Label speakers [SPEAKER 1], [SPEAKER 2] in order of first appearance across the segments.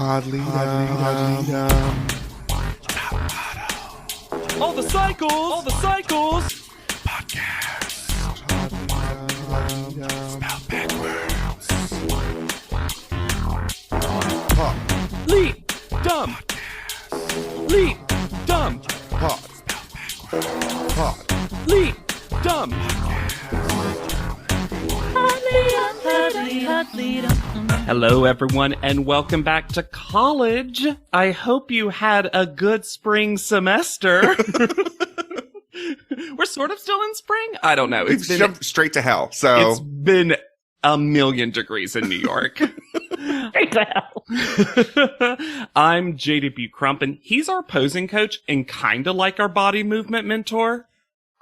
[SPEAKER 1] All the cycles.
[SPEAKER 2] Podcast. Spelled backwards.
[SPEAKER 1] Leap. Dumb. Leap. Dumb. Leap. Dumb. Hello, everyone, and welcome back to college. I hope you had a good spring semester. We're sort of still in spring? I don't know.
[SPEAKER 2] It's jumped straight to hell. So
[SPEAKER 1] it's been 1,000,000 degrees in New York.
[SPEAKER 3] Straight to hell.
[SPEAKER 1] I'm JW Crump, and he's our posing coach and kind of like our body movement mentor.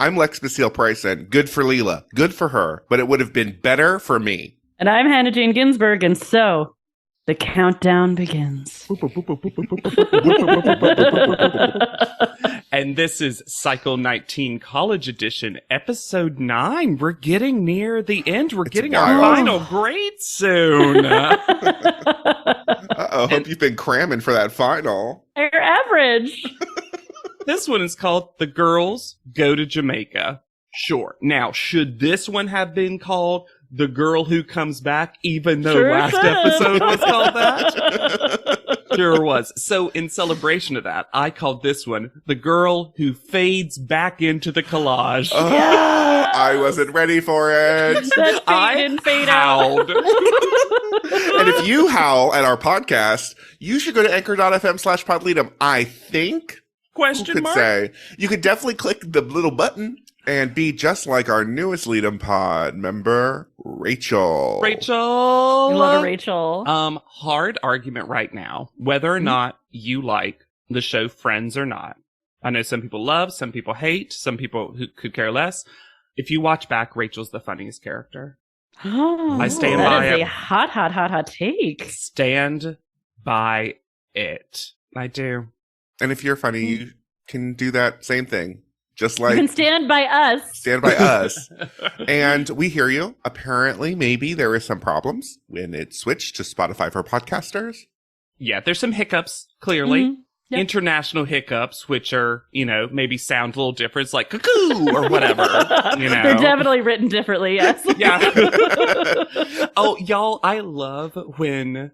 [SPEAKER 2] I'm Lex Basile Bryson. Good for Leela. Good for her. But it would have been better for me.
[SPEAKER 3] And I'm Hannah Jane Ginsburg, and so the countdown begins.
[SPEAKER 1] And this is Cycle 19 College Edition, Episode 9. We're getting near the end. We're getting our final grade soon.
[SPEAKER 2] Uh-oh. Hope you've been cramming for that final.
[SPEAKER 3] Your average.
[SPEAKER 1] This one is called The Girls Go to Jamaica. Sure. Now, should this one have been called The Girl Who Comes Back, even though last episode was called that? Sure was. So, in celebration of that, I called this one The Girl Who Fades Back into the Collage.
[SPEAKER 2] Oh, yeah. I wasn't ready for it.
[SPEAKER 3] That fade in, fade
[SPEAKER 1] howled.
[SPEAKER 2] And if you howl at our podcast, you should go to anchor.fm/podleadum. I think...
[SPEAKER 1] Question mark?
[SPEAKER 2] Say. You could definitely click the little button and be just like our newest Leadum Pod member, Rachel.
[SPEAKER 3] I love a Rachel.
[SPEAKER 1] Hard argument right now, whether or not you like the show Friends or not. I know some people love, some people hate, some people who could care less. If you watch back, Rachel's the funniest character.
[SPEAKER 3] Oh,
[SPEAKER 1] I stand
[SPEAKER 3] that
[SPEAKER 1] by
[SPEAKER 3] is
[SPEAKER 1] it.
[SPEAKER 3] a hot take.
[SPEAKER 1] Stand by it. I do.
[SPEAKER 2] And if you're funny, you can do that same thing. Just
[SPEAKER 3] You
[SPEAKER 2] like
[SPEAKER 3] can stand by us.
[SPEAKER 2] stand by us. And we hear you. Apparently, maybe there is some problems when it switched to Spotify for podcasters.
[SPEAKER 1] Yeah, there's some hiccups, clearly.
[SPEAKER 3] Mhm. Yep.
[SPEAKER 1] International hiccups, which are, maybe sound a little different. It's like cuckoo or whatever,
[SPEAKER 3] They're definitely written differently, yes.
[SPEAKER 1] Yeah. Oh, y'all, I love when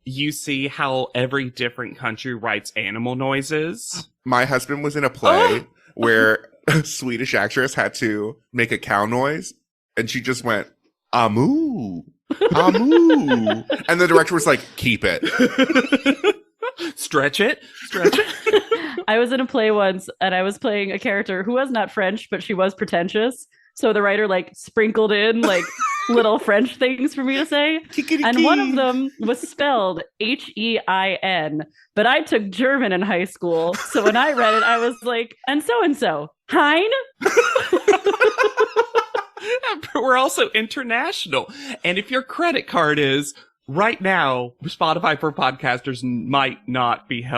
[SPEAKER 1] you see how every different country writes animal noises.
[SPEAKER 2] My husband was in a play where a Swedish actress had to make a cow noise, and she just went, amoo, amoo. And the director was like, keep it.
[SPEAKER 1] Stretch it.
[SPEAKER 3] I was in a play once, and I was playing a character who was not French, but she was pretentious. So the writer sprinkled in little French things for me to say. And one of them was spelled H-E-I-N. But I took German in high school. So when I read it, I was like, and so. Hein?
[SPEAKER 1] We're also international. And if your credit card is right now, Spotify for podcasters might not be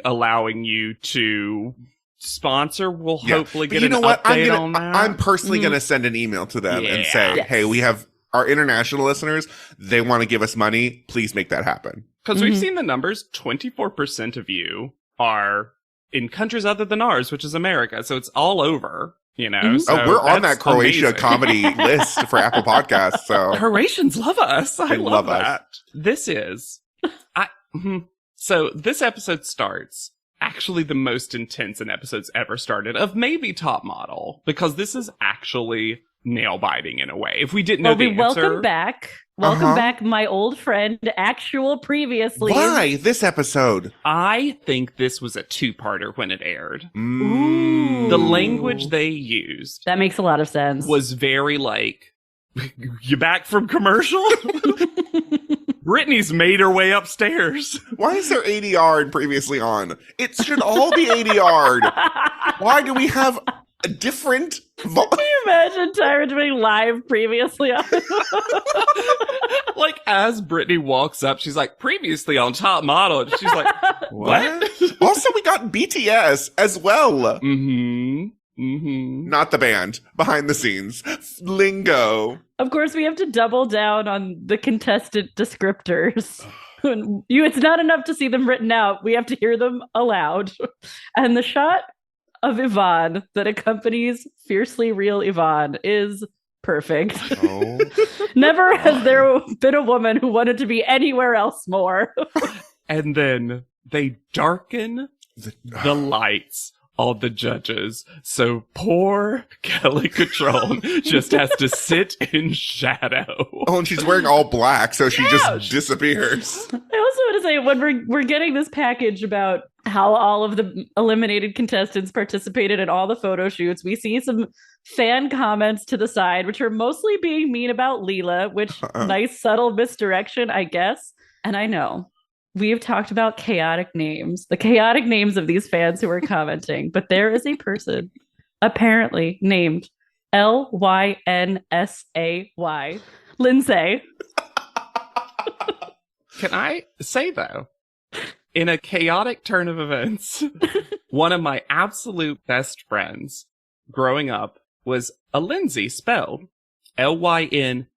[SPEAKER 1] allowing you to sponsor. We'll hopefully get update on that.
[SPEAKER 2] I'm personally going to send an email to them and say, hey, we have our international listeners. They want to give us money. Please make that happen.
[SPEAKER 1] Because we've seen the numbers. 24% of you are in countries other than ours, which is America. So it's all over, So
[SPEAKER 2] we're on that Croatia
[SPEAKER 1] amazing.
[SPEAKER 2] comedy list for Apple Podcasts. So
[SPEAKER 1] Croatians love us. I love that.
[SPEAKER 2] us.
[SPEAKER 1] This is... So this episode starts... actually the most intense an episode's ever started of maybe Top Model, because this is actually nail-biting in a way. If we didn't know the answer...
[SPEAKER 3] Welcome back. Welcome back, my old friend, actual previously.
[SPEAKER 2] Why this episode?
[SPEAKER 1] I think this was a two-parter when it aired.
[SPEAKER 3] Ooh.
[SPEAKER 1] The language they used...
[SPEAKER 3] That makes a lot of sense.
[SPEAKER 1] ...was very you back from commercial? Brittany's made her way upstairs.
[SPEAKER 2] Why is there ADR and previously on? It should all be ADR'd. Why do we have a different...
[SPEAKER 3] Can you imagine Tyra doing live previously on?
[SPEAKER 1] As Brittany walks up, she's like, previously on Top Model. And she's like, what?
[SPEAKER 2] Also, we got BTS as well.
[SPEAKER 1] Mm-hmm. Mm-hmm.
[SPEAKER 2] Not the band. Behind the scenes. Lingo.
[SPEAKER 3] Of course, we have to double down on the contestant descriptors. It's not enough to see them written out. We have to hear them aloud. And the shot of Yvonne that accompanies Fiercely Real Yvonne is perfect.
[SPEAKER 2] Oh,
[SPEAKER 3] Never has there been a woman who wanted to be anywhere else more.
[SPEAKER 1] And then they darken the lights on the judges. So poor Kelly Catron just has to sit in shadow.
[SPEAKER 2] Oh, and she's wearing all black, so she just disappears.
[SPEAKER 3] I also want to say, when we're getting this package about how all of the eliminated contestants participated in all the photo shoots, we see some fan comments to the side, which are mostly being mean about Leela, which nice subtle misdirection, I guess. And I know we have talked about chaotic names, the chaotic names of these fans who are commenting, but there is a person apparently named Lynsay, Lindsay.
[SPEAKER 1] Can I say, though, in a chaotic turn of events, one of my absolute best friends growing up was a Lindsay, spelled Lynsey.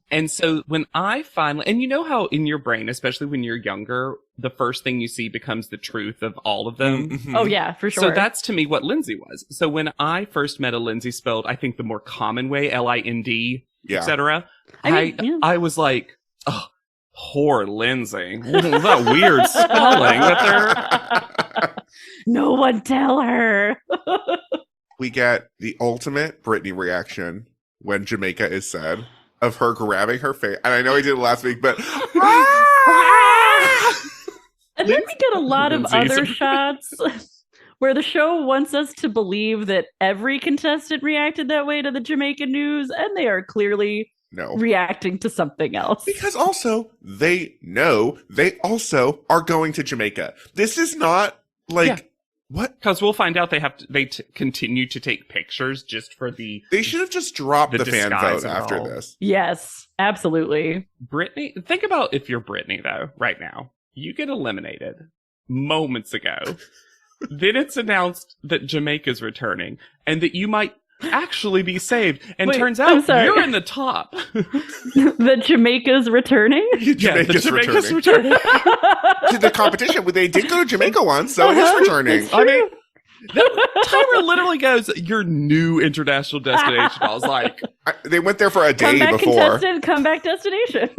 [SPEAKER 1] And so when I finally, and you know how in your brain, especially when you're younger, the first thing you see becomes the truth of all of them.
[SPEAKER 2] Mm-hmm.
[SPEAKER 3] Oh yeah, for sure.
[SPEAKER 1] So that's to me what Lindsay was. So when I first met a Lindsay, spelled, I think the more common way, Lind, etc., I was like, oh, poor Lindsay. That weird spelling that they're...
[SPEAKER 3] No one tell her.
[SPEAKER 2] We get the ultimate Britney reaction when Jamaica is said, of her grabbing her face. And I know I did it last week, but...
[SPEAKER 3] And then we get a lot of other shots where the show wants us to believe that every contestant reacted that way to the Jamaican news, and they are clearly reacting to something else.
[SPEAKER 2] Because also, they know they also are going to Jamaica. This is not like... What?
[SPEAKER 1] Because we'll find out they continue to take pictures just for the...
[SPEAKER 2] They should have just dropped the fan vote after this.
[SPEAKER 3] Yes, absolutely.
[SPEAKER 1] Britney, think about if you're Britney, though, right now. You get eliminated moments ago. Then it's announced that Jamaica's returning and that you might actually be saved. And turns out you're in the top.
[SPEAKER 3] The Jamaica's returning?
[SPEAKER 2] Jamaica's returning. To the competition. They did go to Jamaica once, so it is returning.
[SPEAKER 1] I mean, Tyra literally goes, your new international destination. I was like...
[SPEAKER 2] they went there for a day
[SPEAKER 3] comeback
[SPEAKER 2] before.
[SPEAKER 3] Comeback destination.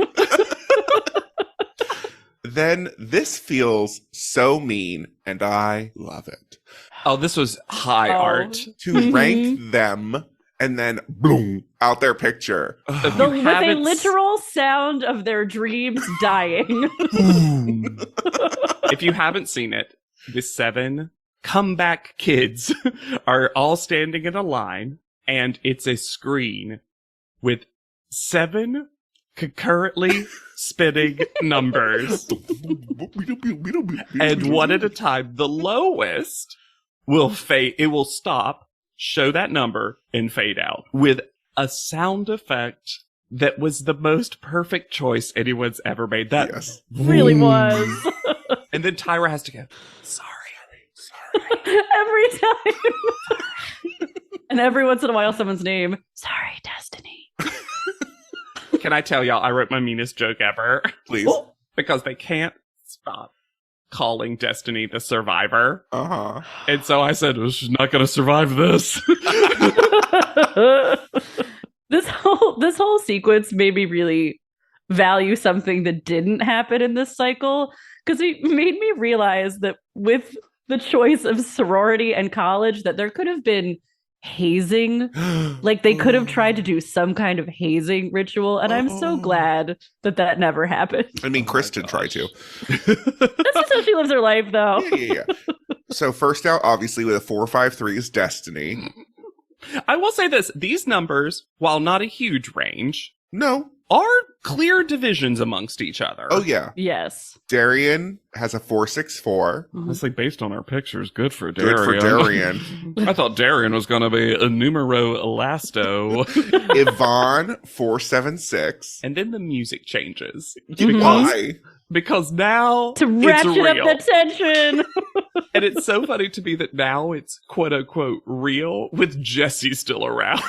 [SPEAKER 2] Then this feels so mean, and I love it.
[SPEAKER 1] Oh, this was high art.
[SPEAKER 2] To rank them and then boom, out their picture.
[SPEAKER 3] With a literal sound of their dreams dying.
[SPEAKER 1] If you haven't seen it, the 7 comeback kids are all standing in a line, and it's a screen with 7 concurrently spinning numbers. And one at a time. The lowest will fade. It will stop, show that number, and fade out with a sound effect that was the most perfect choice anyone's ever made. That
[SPEAKER 3] really was.
[SPEAKER 1] And then Tyra has to go, sorry.
[SPEAKER 3] Every time. And every once in a while, someone's name, sorry, Destiny.
[SPEAKER 1] Can I tell y'all, I wrote my meanest joke ever.
[SPEAKER 2] Please.
[SPEAKER 1] Because they can't stop calling Destiny the survivor.
[SPEAKER 2] Uh-huh.
[SPEAKER 1] And so I said, well, she's not going to survive this.
[SPEAKER 3] This whole sequence made me really value something that didn't happen in this cycle, because it made me realize that with the choice of sorority and college, that there could have been hazing. Like they could have tried to do some kind of hazing ritual, and I'm so glad that never happened.
[SPEAKER 2] I mean, Kristen tried to.
[SPEAKER 3] That's just how she lives her life, though.
[SPEAKER 2] Yeah. So first out, obviously, with a 4-5-3 is Destiny.
[SPEAKER 1] I will say this. These numbers, while not a huge range, are clear divisions amongst each other.
[SPEAKER 2] Oh, yeah.
[SPEAKER 3] Yes.
[SPEAKER 2] Darian has a 4-6-4.
[SPEAKER 1] Honestly, based on our pictures, good for Darian.
[SPEAKER 2] Good for Darian.
[SPEAKER 1] I thought Darian was going to be a numero elasto.
[SPEAKER 2] Yvonne, 4-7-6.
[SPEAKER 1] And then the music changes.
[SPEAKER 2] Why?
[SPEAKER 1] Because now
[SPEAKER 3] to ratchet
[SPEAKER 1] it's real.
[SPEAKER 3] up the tension.
[SPEAKER 1] And it's so funny to me that now it's quote unquote real with Jesse still around.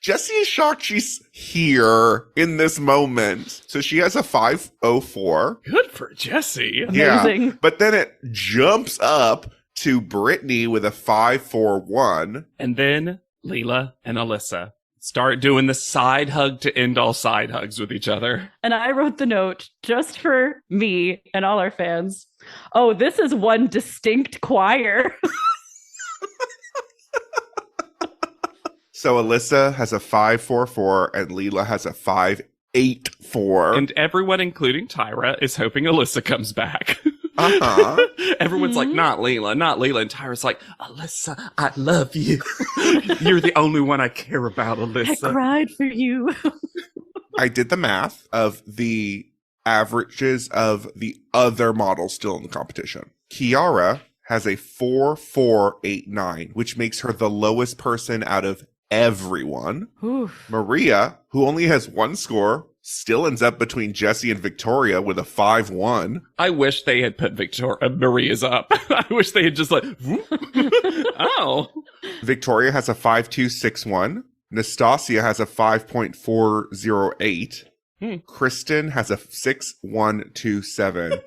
[SPEAKER 2] Jessie is shocked she's here in this moment. So she has a 504.
[SPEAKER 1] Good for Jessie.
[SPEAKER 3] Amazing.
[SPEAKER 2] Yeah, but then it jumps up to Brittany with a 541.
[SPEAKER 1] And then Leela and Alyssa start doing the side hug to end all side hugs with each other.
[SPEAKER 3] And I wrote the note just for me and all our fans. Oh, this is one distinct choir.
[SPEAKER 2] So Alyssa has a 544 and Leela has a 584.
[SPEAKER 1] And everyone, including Tyra, is hoping Alyssa comes back.
[SPEAKER 2] Uh-huh.
[SPEAKER 1] Everyone's like, not Leela, not Leela. And Tyra's like, Alyssa, I love you. You're the only one I care about,
[SPEAKER 3] I
[SPEAKER 1] Alyssa.
[SPEAKER 3] cried for you.
[SPEAKER 2] I did the math of the averages of the other models still in the competition. Kiara has a 4489, which makes her the lowest person out of everyone.
[SPEAKER 3] Oof.
[SPEAKER 2] Maria, who only has one score, still ends up between Jessie and Victoria with a 5-1.
[SPEAKER 1] I wish they had put Maria's up. I wish they had just like, whoop. Oh.
[SPEAKER 2] Victoria has a 5261. Nastasia has a 5.408. Kristen has a 6127.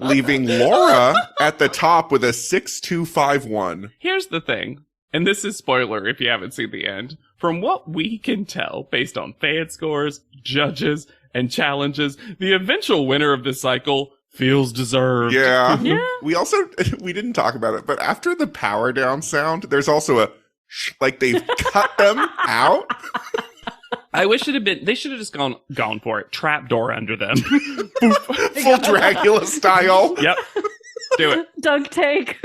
[SPEAKER 2] Leaving Laura at the top with a 6251.
[SPEAKER 1] Here's the thing. And this is spoiler if you haven't seen the end. From what we can tell, based on fan scores, judges, and challenges, the eventual winner of this cycle feels deserved.
[SPEAKER 2] Yeah.
[SPEAKER 3] Yeah.
[SPEAKER 2] We didn't talk about it, but after the power down sound, there's also a like they've cut them out.
[SPEAKER 1] I wish it had been, they should have just gone for it. Trapdoor under them.
[SPEAKER 2] Full Dracula style.
[SPEAKER 1] Yep. Do it.
[SPEAKER 3] Dunk take.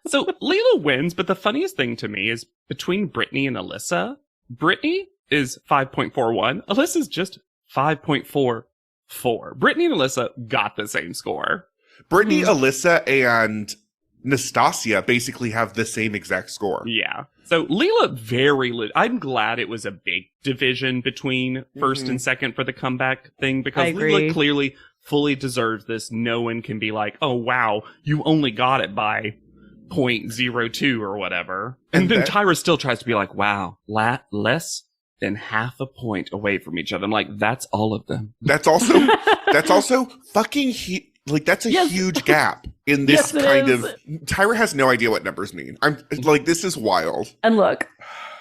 [SPEAKER 1] So Leela wins, but the funniest thing to me is between Brittany and Alyssa, Brittany is 5.41. Alyssa's just 5.44. Brittany and Alyssa got the same score.
[SPEAKER 2] Brittany, Alyssa, and Nastasia basically have the same exact score.
[SPEAKER 1] Yeah. So Leela I'm glad it was a big division between first and second for the comeback thing, because
[SPEAKER 3] I agree.
[SPEAKER 1] Leela clearly fully deserves this. No one can be like, oh wow, you only got it by 0.02 or whatever. And then Tyra still tries to be like, wow, less than half a point away from each other. I'm like, that's all of them.
[SPEAKER 2] That's also fucking that's a huge gap in this kind of. Tyra has no idea what numbers mean. I'm like, this is wild.
[SPEAKER 3] And look,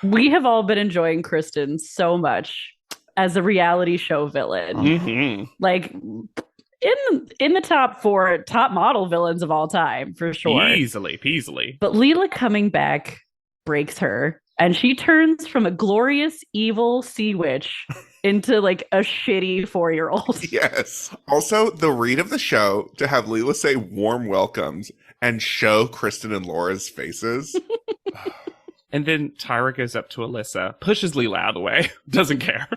[SPEAKER 3] we have all been enjoying Kristen so much as a reality show villain.
[SPEAKER 1] Mm-hmm.
[SPEAKER 3] Like in the top 4 top model villains of all time, for sure.
[SPEAKER 1] Easily peasily.
[SPEAKER 3] But Leela coming back breaks her, and she turns from a glorious evil sea witch into like a shitty 4-year-old.
[SPEAKER 2] Yes. Also, the read of the show to have Leela say warm welcomes and show Kristen and Laura's faces.
[SPEAKER 1] And then Tyra goes up to Alyssa, pushes Leela out of the way, doesn't care,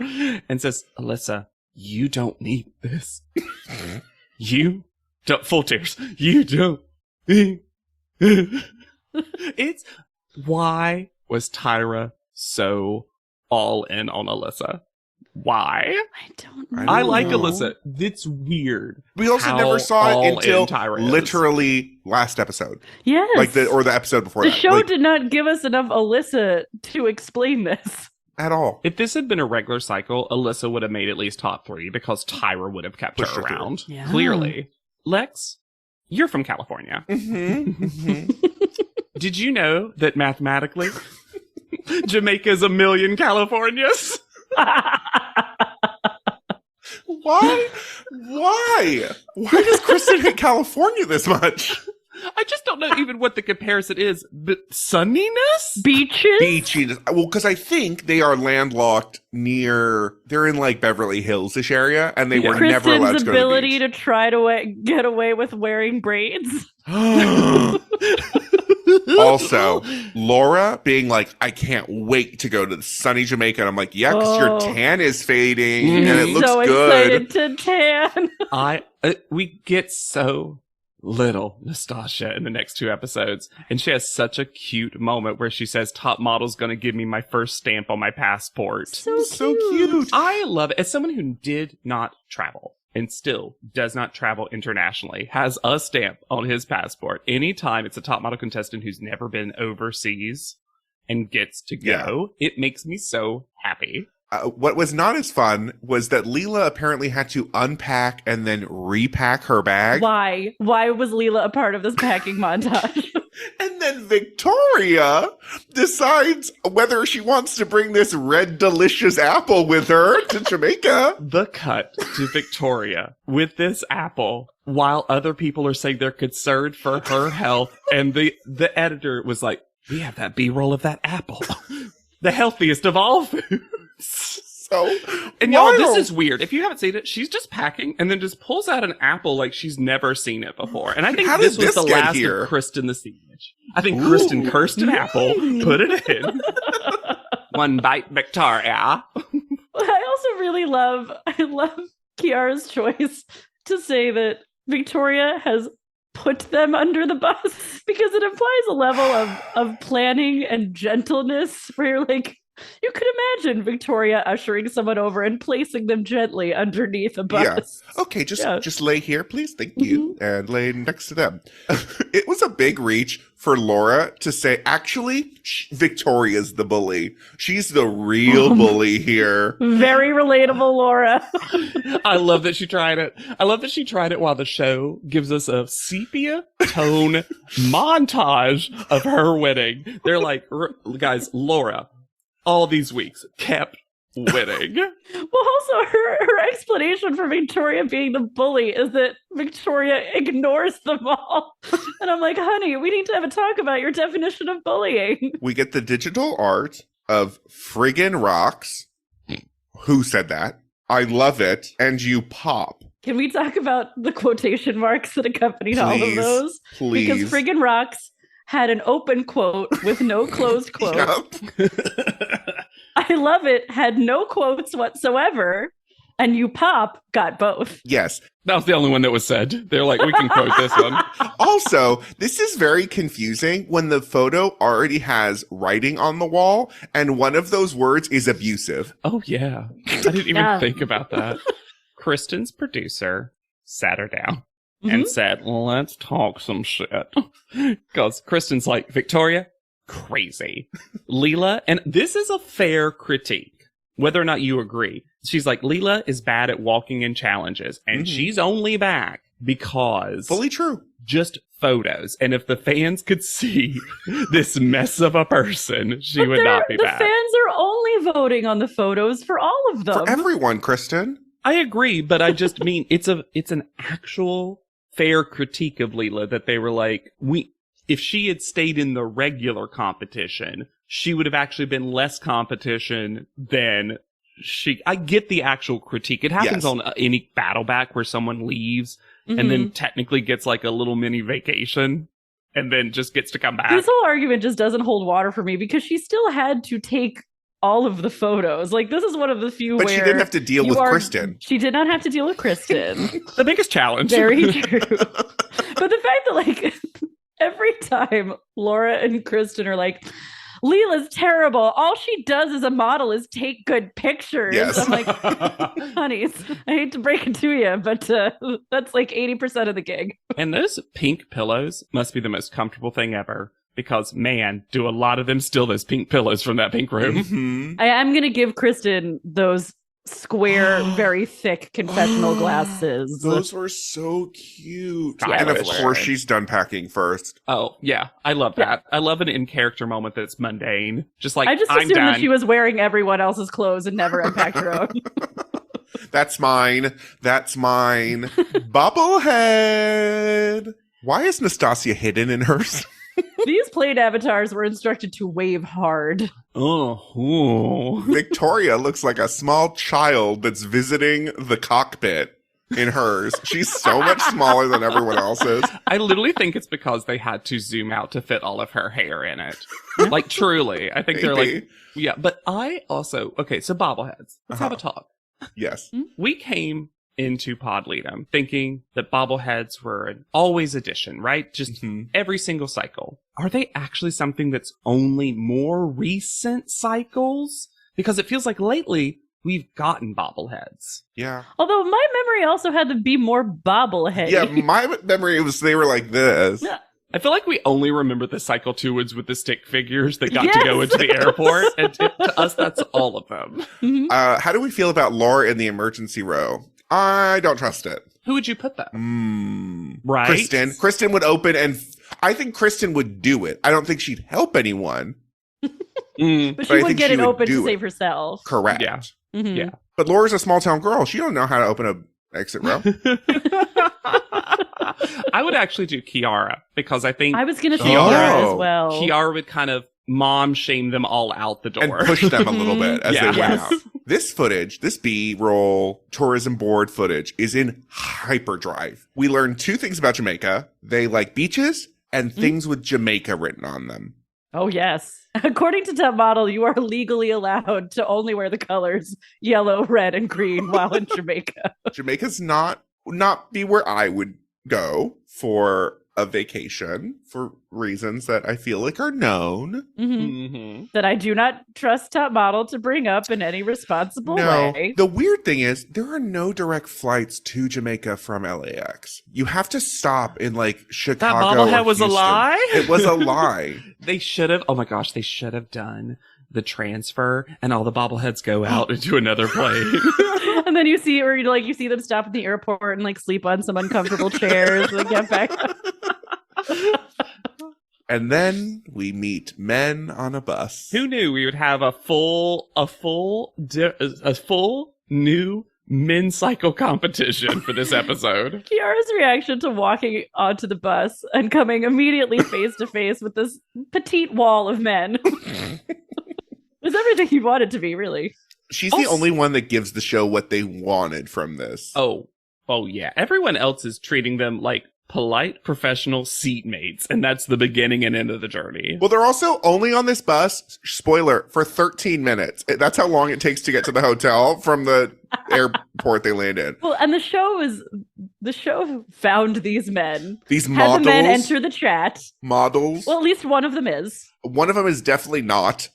[SPEAKER 1] and says, Alyssa, you don't need this. You don't, full tears. You don't. It's, why was Tyra so all in on Alyssa? Why?
[SPEAKER 3] I don't know.
[SPEAKER 1] I like Alyssa. It's weird.
[SPEAKER 2] We also
[SPEAKER 1] how
[SPEAKER 2] never saw
[SPEAKER 1] all
[SPEAKER 2] it until
[SPEAKER 1] in Tyra is.
[SPEAKER 2] literally last episode.
[SPEAKER 3] Yes.
[SPEAKER 2] Like the episode before
[SPEAKER 3] the
[SPEAKER 2] that.
[SPEAKER 3] show
[SPEAKER 2] Like,
[SPEAKER 3] did not give us enough Alyssa to explain this.
[SPEAKER 2] at all.
[SPEAKER 1] If this had been a regular cycle, Alyssa would have made at least top 3 because Tyra would have kept
[SPEAKER 2] Pushed
[SPEAKER 1] her
[SPEAKER 2] her through.
[SPEAKER 1] around.
[SPEAKER 3] Yeah.
[SPEAKER 1] Clearly. Lex, you're from California. Did you know that mathematically, Jamaica is 1,000,000 Californias?
[SPEAKER 2] Why? Why does Kristen hate California this much?
[SPEAKER 1] I just don't know even what the comparison is. But sunniness?
[SPEAKER 3] Beaches?
[SPEAKER 2] Beachy. Well, because I think they are landlocked they're in like Beverly Hills-ish area, and they were never allowed
[SPEAKER 3] Kristen's
[SPEAKER 2] to go to the
[SPEAKER 3] ability
[SPEAKER 2] beach.
[SPEAKER 3] to try to get away with wearing braids.
[SPEAKER 2] Also, Laura being like, I can't wait to go to sunny Jamaica. And I'm like, yeah, because your tan is fading and it looks
[SPEAKER 3] so
[SPEAKER 2] good.
[SPEAKER 3] excited to tan.
[SPEAKER 1] We get so little Nastasia in the next 2 episodes, and she has such a cute moment where she says top model's gonna give me my first stamp on my passport.
[SPEAKER 3] So cute.
[SPEAKER 1] I love it. As someone who did not travel and still does not travel internationally, has a stamp on his passport anytime it's a top model contestant who's never been overseas, and gets to go. It makes me so happy.
[SPEAKER 2] What was not as fun was that Leela apparently had to unpack and then repack her bag.
[SPEAKER 3] Why? Why was Leela a part of this packing montage?
[SPEAKER 2] And then Victoria decides whether she wants to bring this red delicious apple with her to Jamaica.
[SPEAKER 1] The cut to Victoria with this apple while other people are saying they're concerned for her health. And the editor was like, we have that B-roll of that apple. The healthiest of all foods.
[SPEAKER 2] So,
[SPEAKER 1] and y'all, this is weird. If you haven't seen it, she's just packing and then just pulls out an apple like she's never seen it before. And I think this was the last of Kristen the Siege. I think Kristen cursed an apple, put it in. One bite, Victoria.
[SPEAKER 3] I also really love Kiara's choice to say that Victoria has put them under the bus because it implies a level of planning and gentleness where you're like, you could imagine Victoria ushering someone over and placing them gently underneath a bus.
[SPEAKER 2] Yeah. Okay, just lay here, please. Thank you. And lay next to them. It was a big reach for Laura to say, actually, Victoria's the bully. She's the real bully here.
[SPEAKER 3] Very relatable, Laura.
[SPEAKER 1] I love that she tried it. I love that she tried it while the show gives us a sepia tone montage of her winning. They're like, guys, Laura, all these weeks kept winning.
[SPEAKER 3] Well, also her explanation for Victoria being the bully is that Victoria ignores them all. And I'm like, honey, we need to have a talk about your definition of bullying.
[SPEAKER 2] We get the digital art of friggin' rocks. Who said that? I love it. And you pop.
[SPEAKER 3] Can we talk about the quotation marks that accompanied all of those?
[SPEAKER 2] Please.
[SPEAKER 3] Because friggin' rocks had an open quote with no closed quote. I love it. Had no quotes whatsoever. And you pop got both.
[SPEAKER 2] Yes.
[SPEAKER 1] That was the only one that was said. They're like, we can quote this one.
[SPEAKER 2] Also, this is very confusing when the photo already has writing on the wall and one of those words is abusive.
[SPEAKER 1] Oh, yeah. I didn't even think about that. Kristen's producer sat her down and said, let's talk some shit. Because Kristen's like, Victoria, crazy. Leela, and this is a fair critique, whether or not you agree. She's like, Leela is bad at walking in challenges, and she's only back because...
[SPEAKER 2] Fully true.
[SPEAKER 1] Just photos. And if the fans could see this mess of a person, she would not be back.
[SPEAKER 3] The fans are only voting on the photos for all of them.
[SPEAKER 2] For everyone, Kristen.
[SPEAKER 1] I agree, but I just mean it's an actual fair critique of Leela that they were like, if she had stayed in the regular competition, she would have actually been less competition than I get the actual critique. It happens on any battle back where someone leaves and then technically gets like a little mini vacation and then just gets to come back.
[SPEAKER 3] This whole argument just doesn't hold water for me because she still had to take all of the photos. Like, this is one of the few
[SPEAKER 2] but
[SPEAKER 3] where
[SPEAKER 2] she didn't have to deal with Kristen.
[SPEAKER 3] She did not have to deal with Kristen.
[SPEAKER 1] The biggest challenge.
[SPEAKER 3] Very true. But the fact that, like, every time Laura and Kristen are like, Leela's terrible. All she does as a model is take good pictures.
[SPEAKER 2] Yes.
[SPEAKER 3] I'm like, honeys, I hate to break it to you, but that's like 80% of the gig.
[SPEAKER 1] And those pink pillows must be the most comfortable thing ever. Because, man, do a lot of them steal those pink pillows from that pink room.
[SPEAKER 3] I am going to give Kristen those square, very thick confessional glasses.
[SPEAKER 2] Those were so cute.
[SPEAKER 1] Yeah,
[SPEAKER 2] and of course, she's done packing first.
[SPEAKER 1] Oh, yeah. I love that. I love an in-character moment that's mundane. Just like,
[SPEAKER 3] I just assumed that she was wearing everyone else's clothes and never unpacked her own.
[SPEAKER 2] That's mine. That's mine. Bobblehead. Why is Nastasia hidden in hers?
[SPEAKER 3] These played avatars were instructed to wave hard.
[SPEAKER 1] Oh.
[SPEAKER 2] Victoria looks like a small child that's visiting the cockpit in hers. She's so much smaller than everyone else's.
[SPEAKER 1] I literally think it's because they had to zoom out to fit all of her hair in it. Like, truly. I think they're like, yeah. But I also, okay, so bobbleheads. Let's have a talk.
[SPEAKER 2] Yes.
[SPEAKER 1] We came into Podleadum thinking that bobbleheads were an always addition, right? Just every single cycle. Are they actually something that's only more recent cycles? Because it feels like lately we've gotten bobbleheads.
[SPEAKER 2] Yeah.
[SPEAKER 3] Although my memory also had to be more bobblehead.
[SPEAKER 2] Yeah, my memory was they were like this.
[SPEAKER 1] I feel like we only remember the Cycle 2 ones with the stick figures that got to go into the airport. And to us, that's all of them.
[SPEAKER 3] Mhm.
[SPEAKER 2] How do we feel about Laura in the emergency row? I don't trust it.
[SPEAKER 1] Who would you put them? Right?
[SPEAKER 2] Kristen. Kristen would open and I think Kristen would do it. I don't think she'd help anyone.
[SPEAKER 3] But
[SPEAKER 2] But
[SPEAKER 3] she
[SPEAKER 2] I
[SPEAKER 3] would
[SPEAKER 2] think
[SPEAKER 3] get
[SPEAKER 2] she
[SPEAKER 3] it
[SPEAKER 2] would
[SPEAKER 3] open
[SPEAKER 2] do
[SPEAKER 3] to
[SPEAKER 2] it.
[SPEAKER 3] save herself.
[SPEAKER 2] Correct.
[SPEAKER 1] Yeah.
[SPEAKER 3] Mhm.
[SPEAKER 1] Yeah.
[SPEAKER 2] But Laura's a small town girl. She don't know how to open a exit row.
[SPEAKER 1] I would actually do Kiara because I think
[SPEAKER 3] I was going to say
[SPEAKER 2] Oh.
[SPEAKER 3] Kiara as well.
[SPEAKER 1] Kiara would kind of mom shame them all out the
[SPEAKER 2] And
[SPEAKER 1] door.
[SPEAKER 2] push them a little bit as
[SPEAKER 1] Yeah.
[SPEAKER 2] they went
[SPEAKER 3] Yes.
[SPEAKER 2] out. This footage, this B-roll tourism board footage is in hyperdrive. We learned 2 things about Jamaica. They like beaches and things with Jamaica written on them.
[SPEAKER 3] Oh, yes. According to Top Model, you are legally allowed to only wear the colors yellow, red, and green while in Jamaica.
[SPEAKER 2] Jamaica's not be where I would go for a vacation for reasons that I feel like are known.
[SPEAKER 1] Mhm.
[SPEAKER 3] That I do not trust Top Model to bring up in any responsible
[SPEAKER 2] No,
[SPEAKER 3] way.
[SPEAKER 2] the weird thing is there are no direct flights to Jamaica from LAX. You have to stop in like
[SPEAKER 1] That
[SPEAKER 2] Chicago.
[SPEAKER 1] bobblehead
[SPEAKER 2] or
[SPEAKER 1] was a
[SPEAKER 2] Houston.
[SPEAKER 1] lie?
[SPEAKER 2] It was a lie.
[SPEAKER 1] They should have. Oh my gosh, they should have done the transfer and all the bobbleheads go out into another plane.
[SPEAKER 3] And then you see them stop at the airport and like sleep on some uncomfortable chairs and get back.
[SPEAKER 2] And then we meet men on a bus.
[SPEAKER 1] Who knew we would have a full new men's cycle competition for this episode?
[SPEAKER 3] Kiara's reaction to walking onto the bus and coming immediately face to face with this petite wall of men was everything he wanted to be, really.
[SPEAKER 2] She's the only one that gives the show what they wanted from this.
[SPEAKER 1] Oh yeah. Everyone else is treating them like polite, professional seatmates, and that's the beginning and end of the journey.
[SPEAKER 2] Well, they're also only on this bus, spoiler, for 13 minutes. That's how long it takes to get to the hotel from the airport they land in.
[SPEAKER 3] Well, and the show found these men.
[SPEAKER 2] These
[SPEAKER 3] Had
[SPEAKER 2] models.
[SPEAKER 3] the men enter the chat.
[SPEAKER 2] Models.
[SPEAKER 3] Well, at least one of them is.
[SPEAKER 2] One of them is definitely not.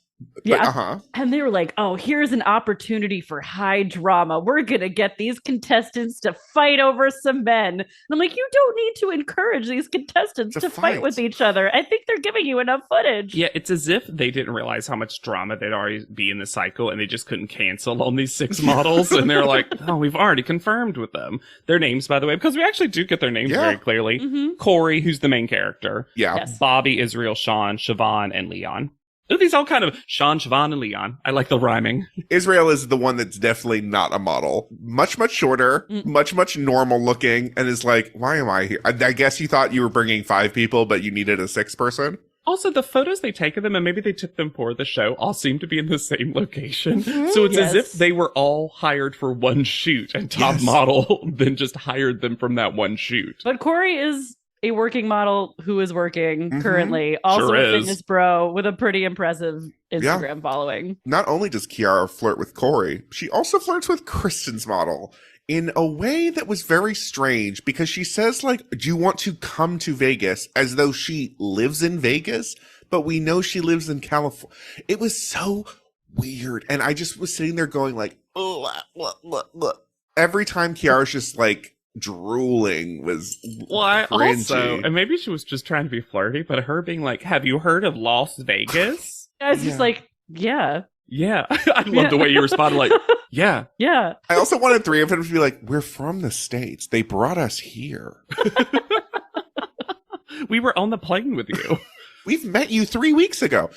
[SPEAKER 3] Yeah.
[SPEAKER 2] Uh-huh.
[SPEAKER 3] And they were like, oh, here's an opportunity for high drama. We're going to get these contestants to fight over some men. And I'm like, you don't need to encourage these contestants to fight with each other. I think they're giving you enough footage.
[SPEAKER 1] Yeah, it's as if they didn't realize how much drama they'd already be in the cycle and they just couldn't cancel on these 6 models. And they're like, oh, we've already confirmed with them. Their names, by the way, because we actually do get their names very clearly.
[SPEAKER 3] Mm-hmm.
[SPEAKER 1] Corey, who's the main character.
[SPEAKER 2] Yeah.
[SPEAKER 3] Yes.
[SPEAKER 1] Bobby, Israel, Sean, Siobhan, and Leon. Ooh, these all kind of Sean, Siobhan, and Leon. I like the rhyming.
[SPEAKER 2] Israel is the one that's definitely not a model. Much shorter, much normal looking, and is like, why am I here? I guess you thought you were bringing 5 people, but you needed a 6th person.
[SPEAKER 1] Also, the photos they take of them, and maybe they took them for the show, all seem to be in the same location. So it's as if they were all hired for one shoot, and Top Model then just hired them from that one shoot.
[SPEAKER 3] But Corey is a working model who is working currently. Also
[SPEAKER 1] Sure
[SPEAKER 3] a
[SPEAKER 1] is.
[SPEAKER 3] fitness bro with a pretty impressive Instagram following.
[SPEAKER 2] Not only does Kiara flirt with Corey, she also flirts with Kristen's model in a way that was very strange because she says, like, do you want to come to Vegas, as though she lives in Vegas, but we know she lives in California. It was so weird. And I just was sitting there going like, oh, look. Every time Kiara's just like drooling was
[SPEAKER 1] Well,
[SPEAKER 2] cringy.
[SPEAKER 1] also, and maybe she was just trying to be flirty, but her being like, have you heard of Las Vegas?
[SPEAKER 3] I was just like, yeah.
[SPEAKER 1] Yeah. I love the way you responded, like, yeah.
[SPEAKER 3] Yeah.
[SPEAKER 2] I also wanted 3 of them to be like, we're from the States. They brought us here.
[SPEAKER 1] We were on the plane with you.
[SPEAKER 2] We've met you 3 weeks ago.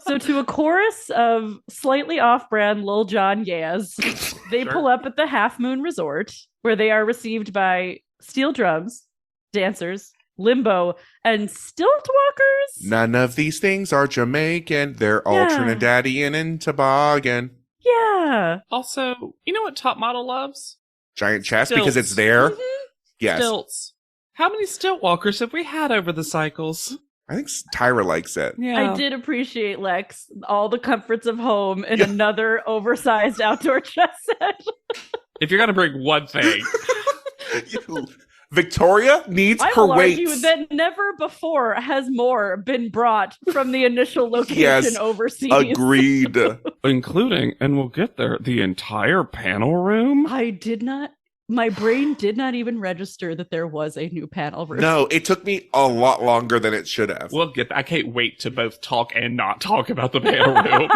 [SPEAKER 3] So to a chorus of slightly off-brand Lil Jon Yaz, they pull up at the Half Moon Resort, where they are received by steel drums, dancers, limbo, and stilt walkers.
[SPEAKER 2] None of these things are Jamaican. They're all Trinidadian and Tobagan.
[SPEAKER 3] Yeah.
[SPEAKER 1] Also, you know what Top Model loves?
[SPEAKER 2] Giant chest
[SPEAKER 1] Stilts.
[SPEAKER 2] because it's there. Yes.
[SPEAKER 1] Stilts. How many stilt walkers have we had over the cycles?
[SPEAKER 2] I think Tyra likes it.
[SPEAKER 1] Yeah.
[SPEAKER 3] I did appreciate, Lex, all the comforts of home in another oversized outdoor chess set.
[SPEAKER 1] If you're going to bring one thing.
[SPEAKER 2] Victoria needs
[SPEAKER 3] I
[SPEAKER 2] her
[SPEAKER 3] will argue
[SPEAKER 2] weights.
[SPEAKER 3] that never before has more been brought from the initial location
[SPEAKER 2] Yes,
[SPEAKER 3] overseas.
[SPEAKER 2] Agreed.
[SPEAKER 1] Including, and we'll get there, the entire panel room?
[SPEAKER 3] I did not My brain did not even register that there was a new panel room.
[SPEAKER 2] No, it took me a lot longer than it should have.
[SPEAKER 1] We'll get. I can't wait to both talk and not talk about the panel room.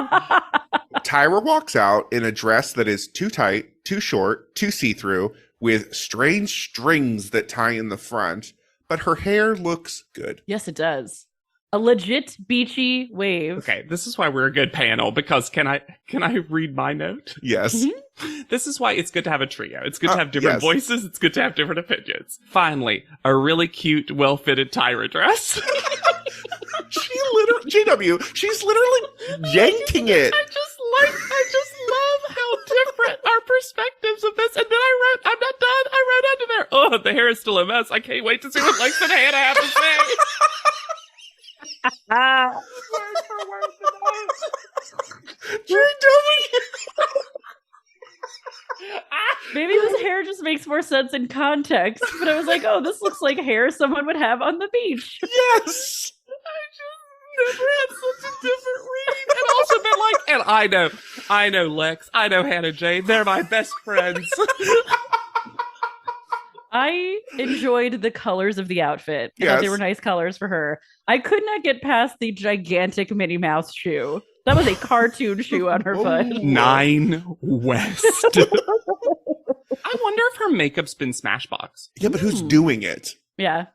[SPEAKER 2] Tyra walks out in a dress that is too tight, too short, too see-through, with strange strings that tie in the front, but her hair looks good.
[SPEAKER 3] Yes, it does. A legit beachy wave.
[SPEAKER 1] Okay, this is why we're a good panel, because can I read my note?
[SPEAKER 2] Yes.
[SPEAKER 3] Mm-hmm.
[SPEAKER 1] This is why it's good to have a trio. It's good to have different
[SPEAKER 2] yes.
[SPEAKER 1] voices. It's good to have different opinions. Finally, a really cute, well-fitted Tyra dress.
[SPEAKER 2] She's literally yanking it.
[SPEAKER 1] I just love how different our perspectives of this. And then I'm not done. I wrote under there, oh, the hair is still a mess. I can't wait to see what Lex and Hannah have to say. Word for word the notes.
[SPEAKER 3] Maybe this hair just makes more sense in context, but I was like, oh, this looks like hair someone would have on the beach.
[SPEAKER 2] Yes.
[SPEAKER 1] Never had such a different reading. And also been like, and I know Lex, I know Hannah Jane, they're my best friends.
[SPEAKER 3] I enjoyed the colors of the outfit. I thought they were nice colors for her. I could not get past the gigantic Minnie Mouse shoe. That was a cartoon shoe on her foot.
[SPEAKER 1] 9 West. I wonder if her makeup's been Smashbox.
[SPEAKER 2] Yeah, but who's doing it?
[SPEAKER 3] Yeah.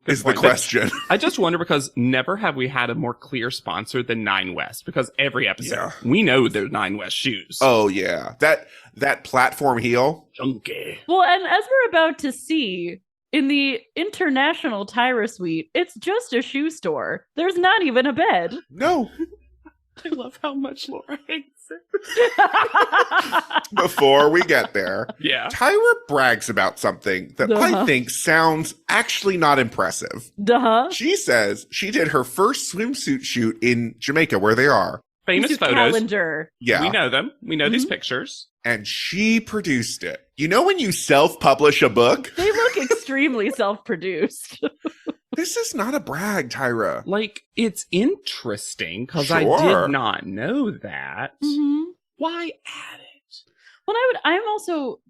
[SPEAKER 2] Is the question.
[SPEAKER 1] I just wonder because never have we had a more clear sponsor than 9 West, because every episode we know they're 9 West shoes.
[SPEAKER 2] Oh yeah. That platform heel.
[SPEAKER 1] Chunky.
[SPEAKER 3] Well, and as we're about to see in the international Tyra suite, it's just a shoe store. There's not even a bed.
[SPEAKER 2] No.
[SPEAKER 1] I love how much Laura hates it.
[SPEAKER 2] Before we get there, Tyra brags about something that I think sounds actually not impressive. She says she did her first swimsuit shoot in Jamaica, where they are.
[SPEAKER 1] Famous photos.
[SPEAKER 3] Calendar.
[SPEAKER 2] Yeah.
[SPEAKER 1] We know them. We know these pictures.
[SPEAKER 2] And she produced it. You know when you self-publish a book?
[SPEAKER 3] They look extremely self-produced.
[SPEAKER 2] This is not a brag, Tyra.
[SPEAKER 1] Like, it's interesting, because I did not know that. Why add it?
[SPEAKER 3] Well,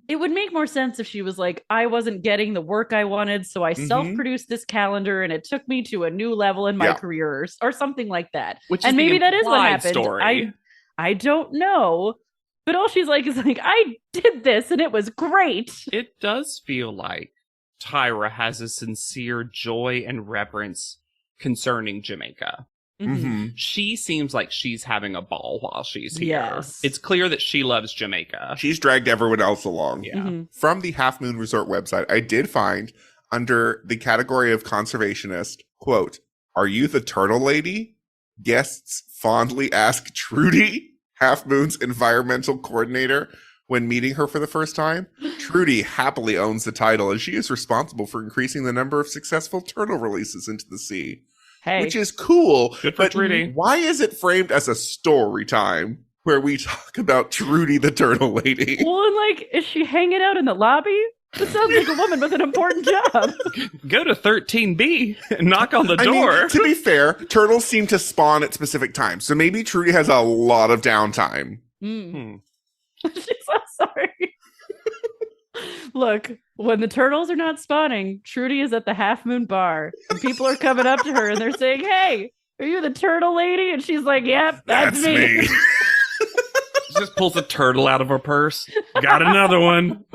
[SPEAKER 3] it would make more sense if she was like, I wasn't getting the work I wanted, so I self-produced this calendar, and it took me to a new level in my career, or something like that. And maybe that is what happened.
[SPEAKER 1] Story.
[SPEAKER 3] I don't know. But all she's like is like, I did this, and it was great.
[SPEAKER 1] It does feel like Tyra has a sincere joy and reverence concerning Jamaica. She seems like she's having a ball while she's here.
[SPEAKER 3] Yes.
[SPEAKER 1] It's clear that she loves Jamaica.
[SPEAKER 2] She's dragged everyone else along.
[SPEAKER 1] Yeah.
[SPEAKER 2] From the Half Moon Resort website, I did find under the category of conservationist, quote, "Are you the turtle lady?" Guests fondly ask Trudy, Half Moon's environmental coordinator, when meeting her for the first time. Trudy happily owns the title, and she is responsible for increasing the number of successful turtle releases into the sea.
[SPEAKER 3] Hey.
[SPEAKER 2] Which is cool.
[SPEAKER 1] Good for Trudy.
[SPEAKER 2] Why is it framed as a story time where we talk about Trudy the turtle lady?
[SPEAKER 3] Well, and like, is she hanging out in the lobby? This sounds like a woman with an important job.
[SPEAKER 1] Go to 13B and knock on the door.
[SPEAKER 2] I mean, to be fair, turtles seem to spawn at specific times, so maybe Trudy has a lot of downtime.
[SPEAKER 3] She's so sorry. Look, when the turtles are not spawning, Trudy is at the Half Moon Bar, and people are coming up to her and they're saying, "Hey, are you the turtle lady?" And she's like, "Yep, that's me."
[SPEAKER 1] She just pulls a turtle out of her purse. Got another one.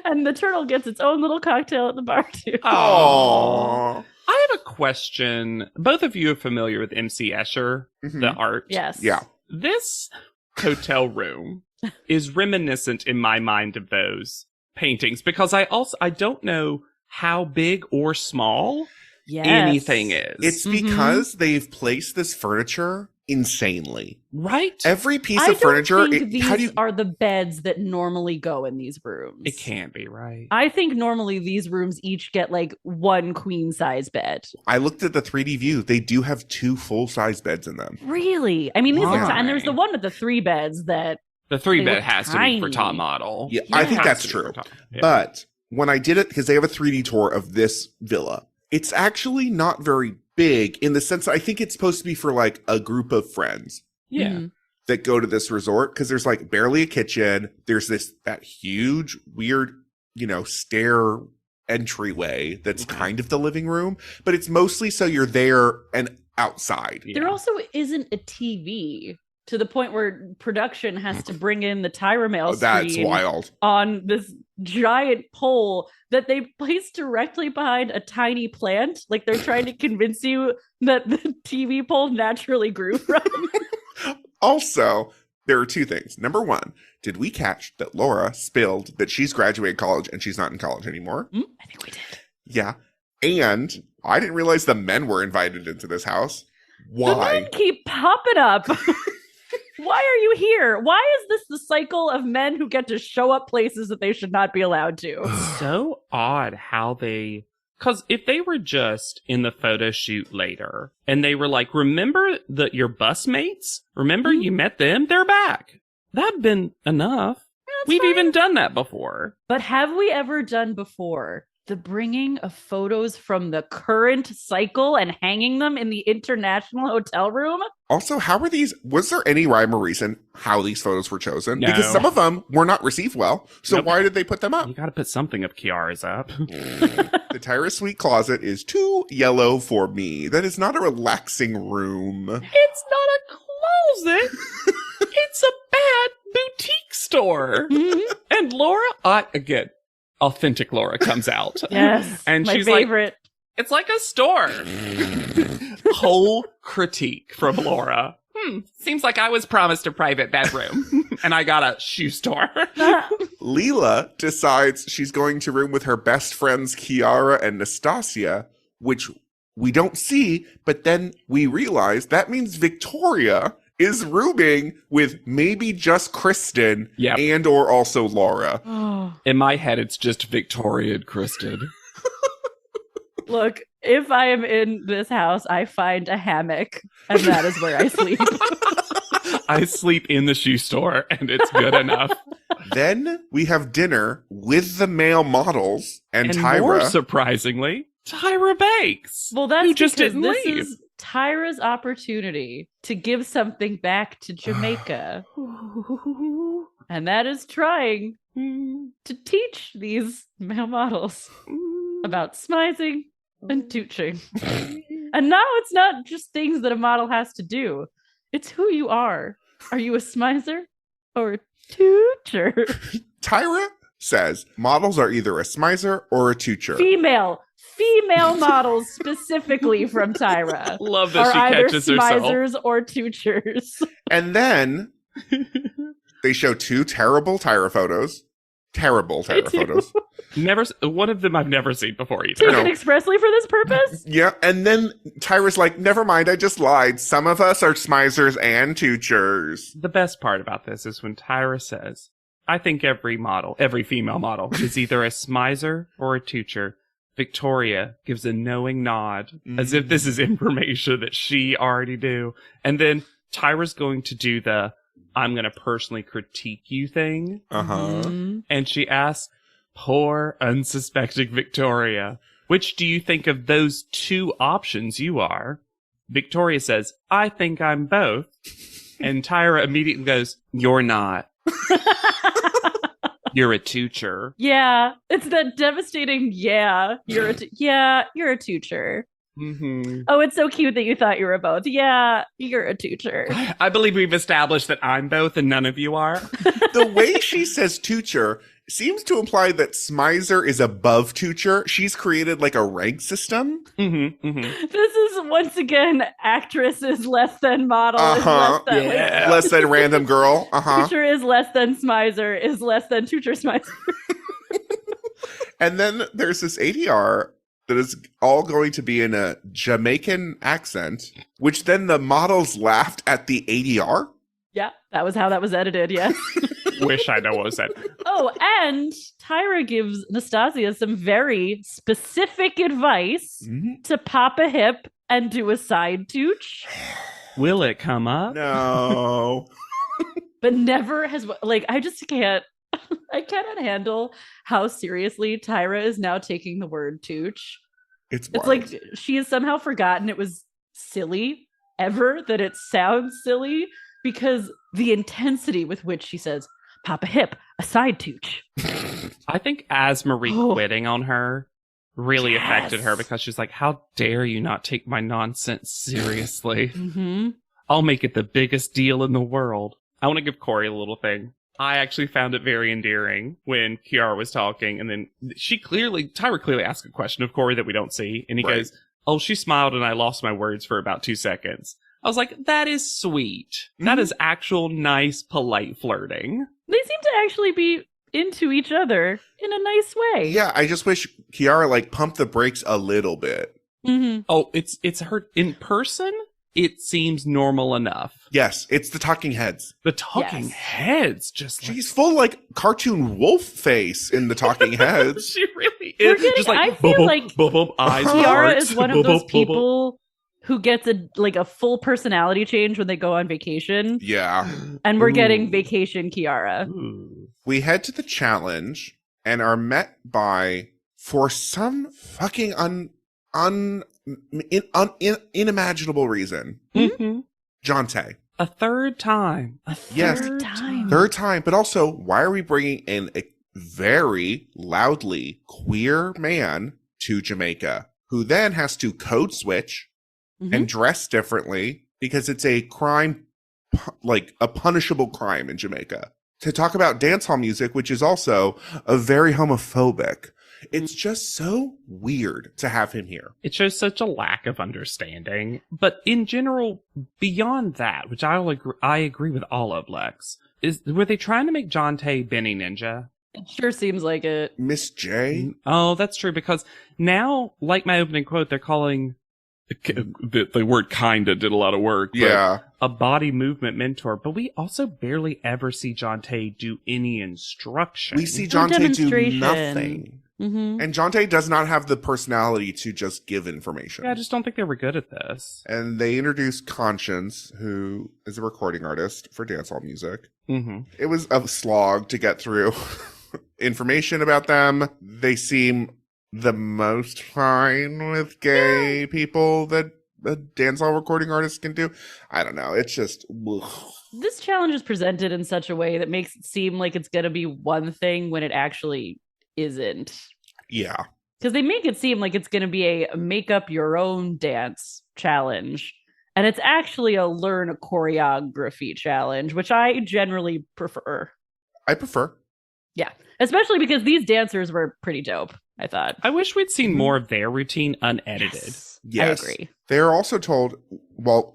[SPEAKER 3] And the turtle gets its own little cocktail at the bar too.
[SPEAKER 2] Aww.
[SPEAKER 1] I have a question. Both of you are familiar with MC Escher, the art.
[SPEAKER 3] Yes.
[SPEAKER 2] Yeah.
[SPEAKER 1] This hotel room is reminiscent in my mind of those paintings, because I don't know how big or small anything is.
[SPEAKER 2] It's because they've placed this furniture insanely.
[SPEAKER 1] Right?
[SPEAKER 2] Every piece of furniture.
[SPEAKER 3] These are the beds that normally go in these rooms.
[SPEAKER 1] It can't be, right?
[SPEAKER 3] I think normally these rooms each get like one queen size bed.
[SPEAKER 2] I looked at the 3D view. They do have 2 full size beds in them.
[SPEAKER 3] Really? I mean, these are and there's the one with the 3 beds that
[SPEAKER 1] the 3 bed has to be for top model.
[SPEAKER 2] Yeah, I think that's true. But when I did it, because they have a 3D tour of this villa, it's actually not very big in the sense that I think it's supposed to be for like a group of friends.
[SPEAKER 1] Yeah.
[SPEAKER 2] That go to this resort, because there's like barely a kitchen. There's that huge weird stair entryway that's kind of the living room, but it's mostly so you're there and outside.
[SPEAKER 3] There also isn't a TV to the point where production has to bring in the Tyra mail
[SPEAKER 2] That's
[SPEAKER 3] screen
[SPEAKER 2] wild.
[SPEAKER 3] on this giant pole that they place directly behind a tiny plant. Like they're trying to convince you that the TV pole naturally grew from.
[SPEAKER 2] Also, there are two things. Number one, did we catch that Laura spilled that she's graduated college and she's not in college anymore?
[SPEAKER 3] I think we did.
[SPEAKER 2] Yeah. And I didn't realize the men were invited into this house. Why?
[SPEAKER 3] The men keep popping up. Why are you here? Why is this the cycle of men who get to show up places that they should not be allowed to?
[SPEAKER 1] So odd how they... Because if they were just in the photo shoot later, and they were like, remember your bus mates? Remember you met them? They're back. That'd been enough. We've even done that before.
[SPEAKER 3] But have we ever done before the bringing of photos from the current cycle and hanging them in the international hotel room?
[SPEAKER 2] Also, was there any rhyme or reason how these photos were chosen?
[SPEAKER 1] No.
[SPEAKER 2] Because some of them were not received well. So
[SPEAKER 1] Nope.
[SPEAKER 2] why did they put them up?
[SPEAKER 1] You gotta put something of Kiara's up.
[SPEAKER 2] The Tyra Suite closet is too yellow for me. That is not a relaxing room.
[SPEAKER 1] It's not a closet. It's a bad boutique store. And Laura, again, authentic Laura comes out.
[SPEAKER 3] Yes,
[SPEAKER 1] And
[SPEAKER 3] my
[SPEAKER 1] she's
[SPEAKER 3] favorite.
[SPEAKER 1] It's like a store. Whole critique from Laura. Seems like I was promised a private bedroom and I got a shoe store.
[SPEAKER 2] Leela decides she's going to room with her best friends Kiara and Nastasia, which we don't see, but then we realize that means Victoria is rooming with maybe just Kristen and or also Laura.
[SPEAKER 1] In my head, it's just Victoria and Kristen.
[SPEAKER 3] Look, if I am in this house, I find a hammock, and that is where I sleep.
[SPEAKER 1] I sleep in the shoe store, and it's good enough.
[SPEAKER 2] Then we have dinner with the male models and Tyra.
[SPEAKER 1] More surprisingly, Tyra Banks.
[SPEAKER 3] Well, that's
[SPEAKER 1] who just
[SPEAKER 3] because
[SPEAKER 1] didn't
[SPEAKER 3] this
[SPEAKER 1] leave.
[SPEAKER 3] is Tyra's opportunity to give something back to Jamaica. And that is trying to teach these male models about smizing and tooching. And now it's not just things that a model has to do. It's who you are. Are you a smizer or a toocher?
[SPEAKER 2] Tyra says models are either a smizer or a toocher.
[SPEAKER 3] Female models specifically from Tyra
[SPEAKER 1] Love that
[SPEAKER 3] are
[SPEAKER 1] she
[SPEAKER 3] either
[SPEAKER 1] catches herself.
[SPEAKER 3] smizers or toochers.
[SPEAKER 2] And then they show two terrible Tyra photos. Terrible Tyra photos.
[SPEAKER 1] One of them I've never seen before either.
[SPEAKER 3] Taken expressly for this purpose?
[SPEAKER 2] Yeah, and then Tyra's like, never mind, I just lied. Some of us are smizers and toochers.
[SPEAKER 1] The best part about this is when Tyra says, I think every female model is either a smizer or a toocher. Victoria gives a knowing nod as if this is information that she already knew. And then Tyra's going to do the I'm going to personally critique you thing. And she asks poor, unsuspecting Victoria, which do you think of those two options you are? Victoria says, I think I'm both. And Tyra immediately goes, you're not. You're a toocher.
[SPEAKER 3] Yeah, it's that devastating. Yeah, you're a toocher. Oh, it's so cute that you thought you were both. Yeah, you're a toocher.
[SPEAKER 1] I believe we've established that I'm both and none of you are.
[SPEAKER 2] The way she says toocher seems to imply that smizer is above toocher. She's created like a rank system.
[SPEAKER 3] This is once again actress is less than model is less than
[SPEAKER 2] less than random girl.
[SPEAKER 3] Toocher is less than smizer is less than toocher smizer.
[SPEAKER 2] And then there's this ADR that is all going to be in a Jamaican accent, which then the models laughed at the ADR.
[SPEAKER 3] Yeah, that was how that was edited, yes.
[SPEAKER 1] Wish I know what was said.
[SPEAKER 3] Oh, and Tyra gives Nastasia some very specific advice to pop a hip and do a side tooch.
[SPEAKER 1] Will it come up?
[SPEAKER 2] No.
[SPEAKER 3] But never has, like, I just can't, I cannot handle how seriously Tyra is now taking the word tooch.
[SPEAKER 2] It's
[SPEAKER 3] like she has somehow forgotten it was silly ever, that it sounds silly, because the intensity with which she says, pop a hip a side tooch.
[SPEAKER 1] I think as Marie quitting on her really affected her because she's like, how dare you not take my nonsense seriously?
[SPEAKER 3] Mm-hmm.
[SPEAKER 1] I'll make it the biggest deal in the world. I want to give Corey a little thing. I actually found it very endearing when Kiara was talking, and then Tyra clearly asked a question of Corey that we don't see, and he goes, oh, she smiled and I lost my words for about 2 seconds. I was like, that is sweet. Mm-hmm. That is actual nice, polite flirting. They
[SPEAKER 3] seem to actually be into each other in a nice way.
[SPEAKER 2] Yeah, I just wish Kiara pumped the brakes a little bit.
[SPEAKER 3] Mm-hmm.
[SPEAKER 1] Oh, it's her in person. It seems normal enough.
[SPEAKER 2] Yes, it's the talking heads.
[SPEAKER 1] The talking heads, just
[SPEAKER 2] she's full cartoon wolf face in the talking heads.
[SPEAKER 1] She really is.
[SPEAKER 3] I feel like
[SPEAKER 1] eyes.
[SPEAKER 3] Kiara is one of those people who gets a full personality change when they go on vacation.
[SPEAKER 2] Yeah,
[SPEAKER 3] and we're getting vacation Kiara.
[SPEAKER 1] Ooh.
[SPEAKER 2] We head to the challenge and are met by, for some fucking unimaginable reason, Jonte.
[SPEAKER 1] A third time.
[SPEAKER 3] Third time.
[SPEAKER 2] Third time. But also, why are we bringing in a very loudly queer man to Jamaica who then has to code switch and dress differently because it's a crime, a punishable crime in Jamaica, to talk about dancehall music, which is also a very homophobic. It's just so weird to have him here.
[SPEAKER 1] It shows such a lack of understanding. But in general, beyond that, which I agree with all of, Lex, were they trying to make Jonte Benny Ninja?
[SPEAKER 3] It sure seems like it.
[SPEAKER 2] Miss J?
[SPEAKER 1] Oh, that's true, because now, like my opening quote, they're calling... The word kinda did a lot of work.
[SPEAKER 2] Yeah.
[SPEAKER 1] A body movement mentor. But we also barely ever see Jonte do any instruction.
[SPEAKER 2] We see Jonte do nothing.
[SPEAKER 3] Mm-hmm.
[SPEAKER 2] And Jonte does not have the personality to just give information.
[SPEAKER 1] Yeah, I just don't think they were good at this.
[SPEAKER 2] And they introduced Conscience, who is a recording artist for dancehall music.
[SPEAKER 1] Mm-hmm.
[SPEAKER 2] It was a slog to get through information about them. They seem the most fine with gay people that a dancehall recording artist can do. I don't know. It's just... ugh.
[SPEAKER 3] This challenge is presented in such a way that makes it seem like it's going to be one thing when it actually isn't.
[SPEAKER 2] Yeah.
[SPEAKER 3] Because they make it seem like it's going to be a make up your own dance challenge. And it's actually a learn a choreography challenge, which I generally prefer.
[SPEAKER 2] I prefer.
[SPEAKER 3] Yeah. Especially because these dancers were pretty dope, I thought.
[SPEAKER 1] I wish we'd seen more of their routine unedited.
[SPEAKER 2] Yes.
[SPEAKER 3] I agree.
[SPEAKER 2] They are also told,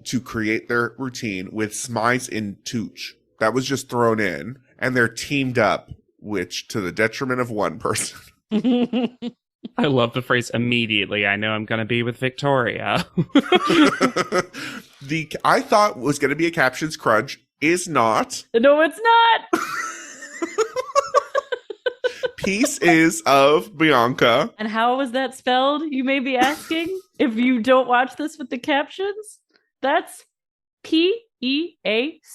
[SPEAKER 2] to create their routine with Smize and Tooch. That was just thrown in. And they're teamed up, which to the detriment of one person.
[SPEAKER 1] I love the phrase immediately. I know I'm going to be with Victoria.
[SPEAKER 2] I thought was going to be a captions crunch is not.
[SPEAKER 3] No, it's not.
[SPEAKER 2] Piece is of Bianca.
[SPEAKER 3] And how was that spelled, you may be asking? If you don't watch this with the captions, that's PEACE-IS.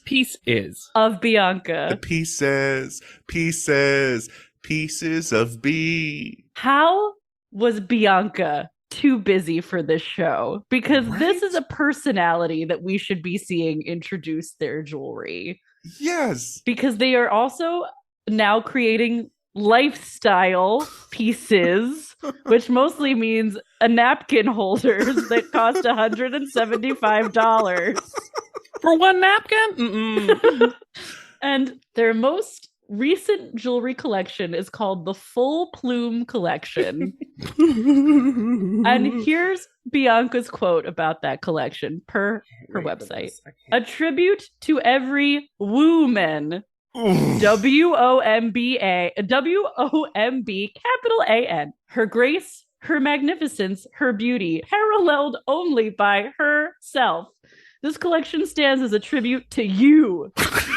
[SPEAKER 1] Piece is.
[SPEAKER 3] Of Bianca.
[SPEAKER 2] The pieces of B.
[SPEAKER 3] How was Bianca too busy for this show? Because this is a personality that we should be seeing introduce their jewelry.
[SPEAKER 2] Yes.
[SPEAKER 3] Because they are also now creating lifestyle pieces, which mostly means a napkin holders that cost $175.
[SPEAKER 1] For one napkin?
[SPEAKER 3] And their most recent jewelry collection is called the Full Plume Collection. And here's Bianca's quote about that collection per her website. A tribute to every woman. W-O-M-B, capital A-N. Her grace, her magnificence, her beauty, paralleled only by herself. This collection stands as a tribute to you,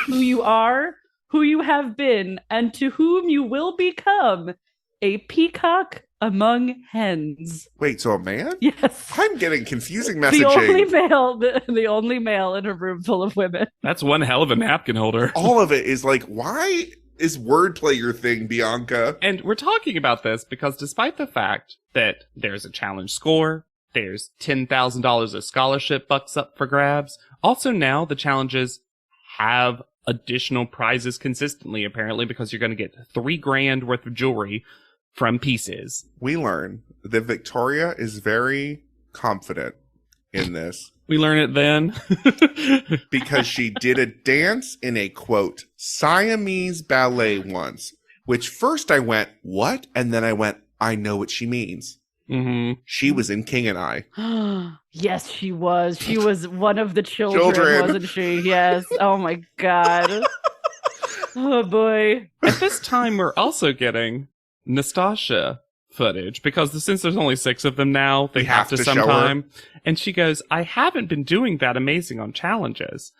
[SPEAKER 3] who you are, who you have been, and to whom you will become, a peacock among hens.
[SPEAKER 2] Wait, so a man?
[SPEAKER 3] Yes.
[SPEAKER 2] I'm getting confusing messaging.
[SPEAKER 3] The only male in a room full of women.
[SPEAKER 1] That's one hell of a napkin holder.
[SPEAKER 2] All of it is like, why is wordplay your thing, Bianca?
[SPEAKER 1] And we're talking about this because despite the fact that there's a challenge score, there's $10,000 of scholarship bucks up for grabs, also now the challenges have additional prizes consistently, apparently, because you're going to get $3,000 worth of jewelry from Pieces.
[SPEAKER 2] We learn that Victoria is very confident in this.
[SPEAKER 1] We learn it then.
[SPEAKER 2] Because she did a dance in a, quote, Siamese ballet once, which first I went, what? And then I went, I know what she means.
[SPEAKER 1] Mm-hmm.
[SPEAKER 2] She was in King and I.
[SPEAKER 3] Yes, she was. She was one of the children, wasn't she? Yes. Oh, my God. Oh, boy.
[SPEAKER 1] At this time, we're also getting Nastasia footage, because since there's only 6 of them now, they have to sometime. And she goes, I haven't been doing that amazing on challenges.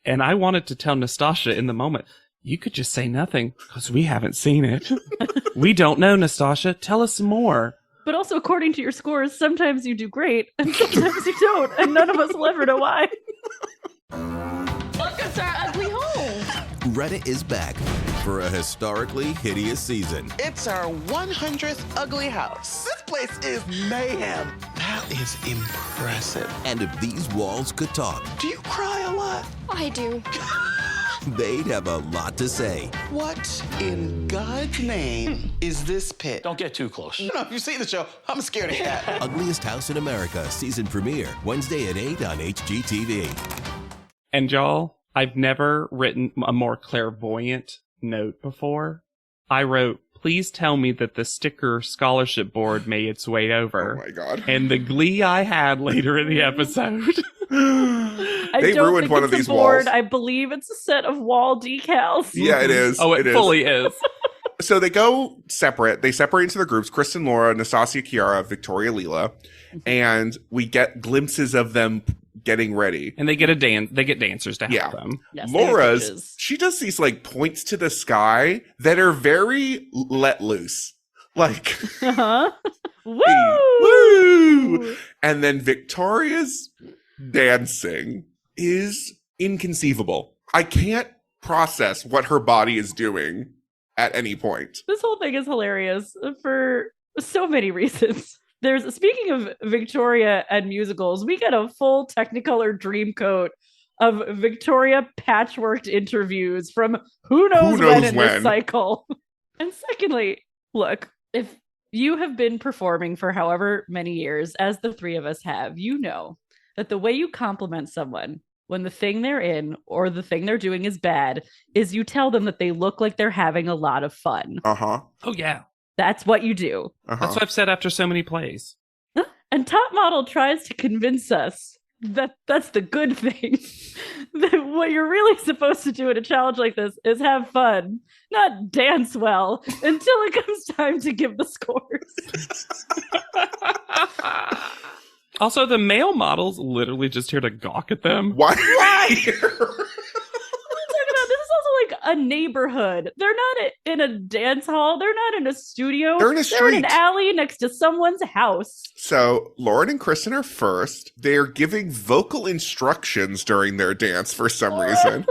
[SPEAKER 1] And I wanted to tell Nastasia in the moment, you could just say nothing, because we haven't seen it. We don't know, Nastasia. Tell us some more.
[SPEAKER 3] But also, according to your scores, sometimes you do great, and sometimes you don't, and none of us will ever know why.
[SPEAKER 4] Welcome to our ugly home.
[SPEAKER 5] Reddit is back for a historically hideous season.
[SPEAKER 6] It's our 100th ugly house. This place is mayhem. That is impressive.
[SPEAKER 5] And if these walls could talk,
[SPEAKER 6] Do you cry a lot?
[SPEAKER 4] I do.
[SPEAKER 5] they'd have a lot to say.
[SPEAKER 6] What in God's name is this pit?
[SPEAKER 7] Don't get too close.
[SPEAKER 6] You know, if you see the show, I'm a scaredy cat.
[SPEAKER 5] Ugliest House in America season premiere Wednesday at 8 on HGTV.
[SPEAKER 1] And y'all, I've never written a more clairvoyant note before. I wrote, please tell me that the sticker scholarship board made its way over.
[SPEAKER 2] Oh my God.
[SPEAKER 1] And the glee I had later in the episode.
[SPEAKER 2] They ruined one of these walls.
[SPEAKER 3] I believe it's a set of wall decals.
[SPEAKER 2] Yeah, it is.
[SPEAKER 1] Oh, it fully is.
[SPEAKER 2] So they go separate. They separate into their groups. Kristen, Laura, Nastasia, Kiara, Victoria, Leela. And we get glimpses of them getting ready.
[SPEAKER 1] And they get they get dancers to help them.
[SPEAKER 3] Yes,
[SPEAKER 2] Laura's, she does these like points to the sky that are very let loose. Like,
[SPEAKER 3] Uh-huh. Woo!
[SPEAKER 2] woo! And then Victoria's dancing is inconceivable. I can't process what her body is doing at any point.
[SPEAKER 3] This whole thing is hilarious for so many reasons. Speaking of Victoria and musicals, we get a full Technicolor Dreamcoat of Victoria patchworked interviews from who knows when in this cycle. And secondly, look, if you have been performing for however many years, as the three of us have, you know that the way you compliment someone when the thing they're in or the thing they're doing is bad is you tell them that they look like they're having a lot of fun.
[SPEAKER 2] Uh-huh.
[SPEAKER 1] Oh, yeah.
[SPEAKER 3] That's what you do.
[SPEAKER 2] Uh-huh.
[SPEAKER 1] That's what I've said after so many plays.
[SPEAKER 3] And Top Model tries to convince us that that's the good thing. That what you're really supposed to do in a challenge like this is have fun, not dance well, until it comes time to give the scores.
[SPEAKER 1] Also, the male model's literally just here to gawk at them.
[SPEAKER 2] Why?
[SPEAKER 3] This is also like a neighborhood. They're not in a dance hall. They're not in a studio.
[SPEAKER 2] They're in a
[SPEAKER 3] They're in an
[SPEAKER 2] street.
[SPEAKER 3] alley next to someone's house.
[SPEAKER 2] So Lauren and Kristen are first. They're giving vocal instructions during their dance for some reason.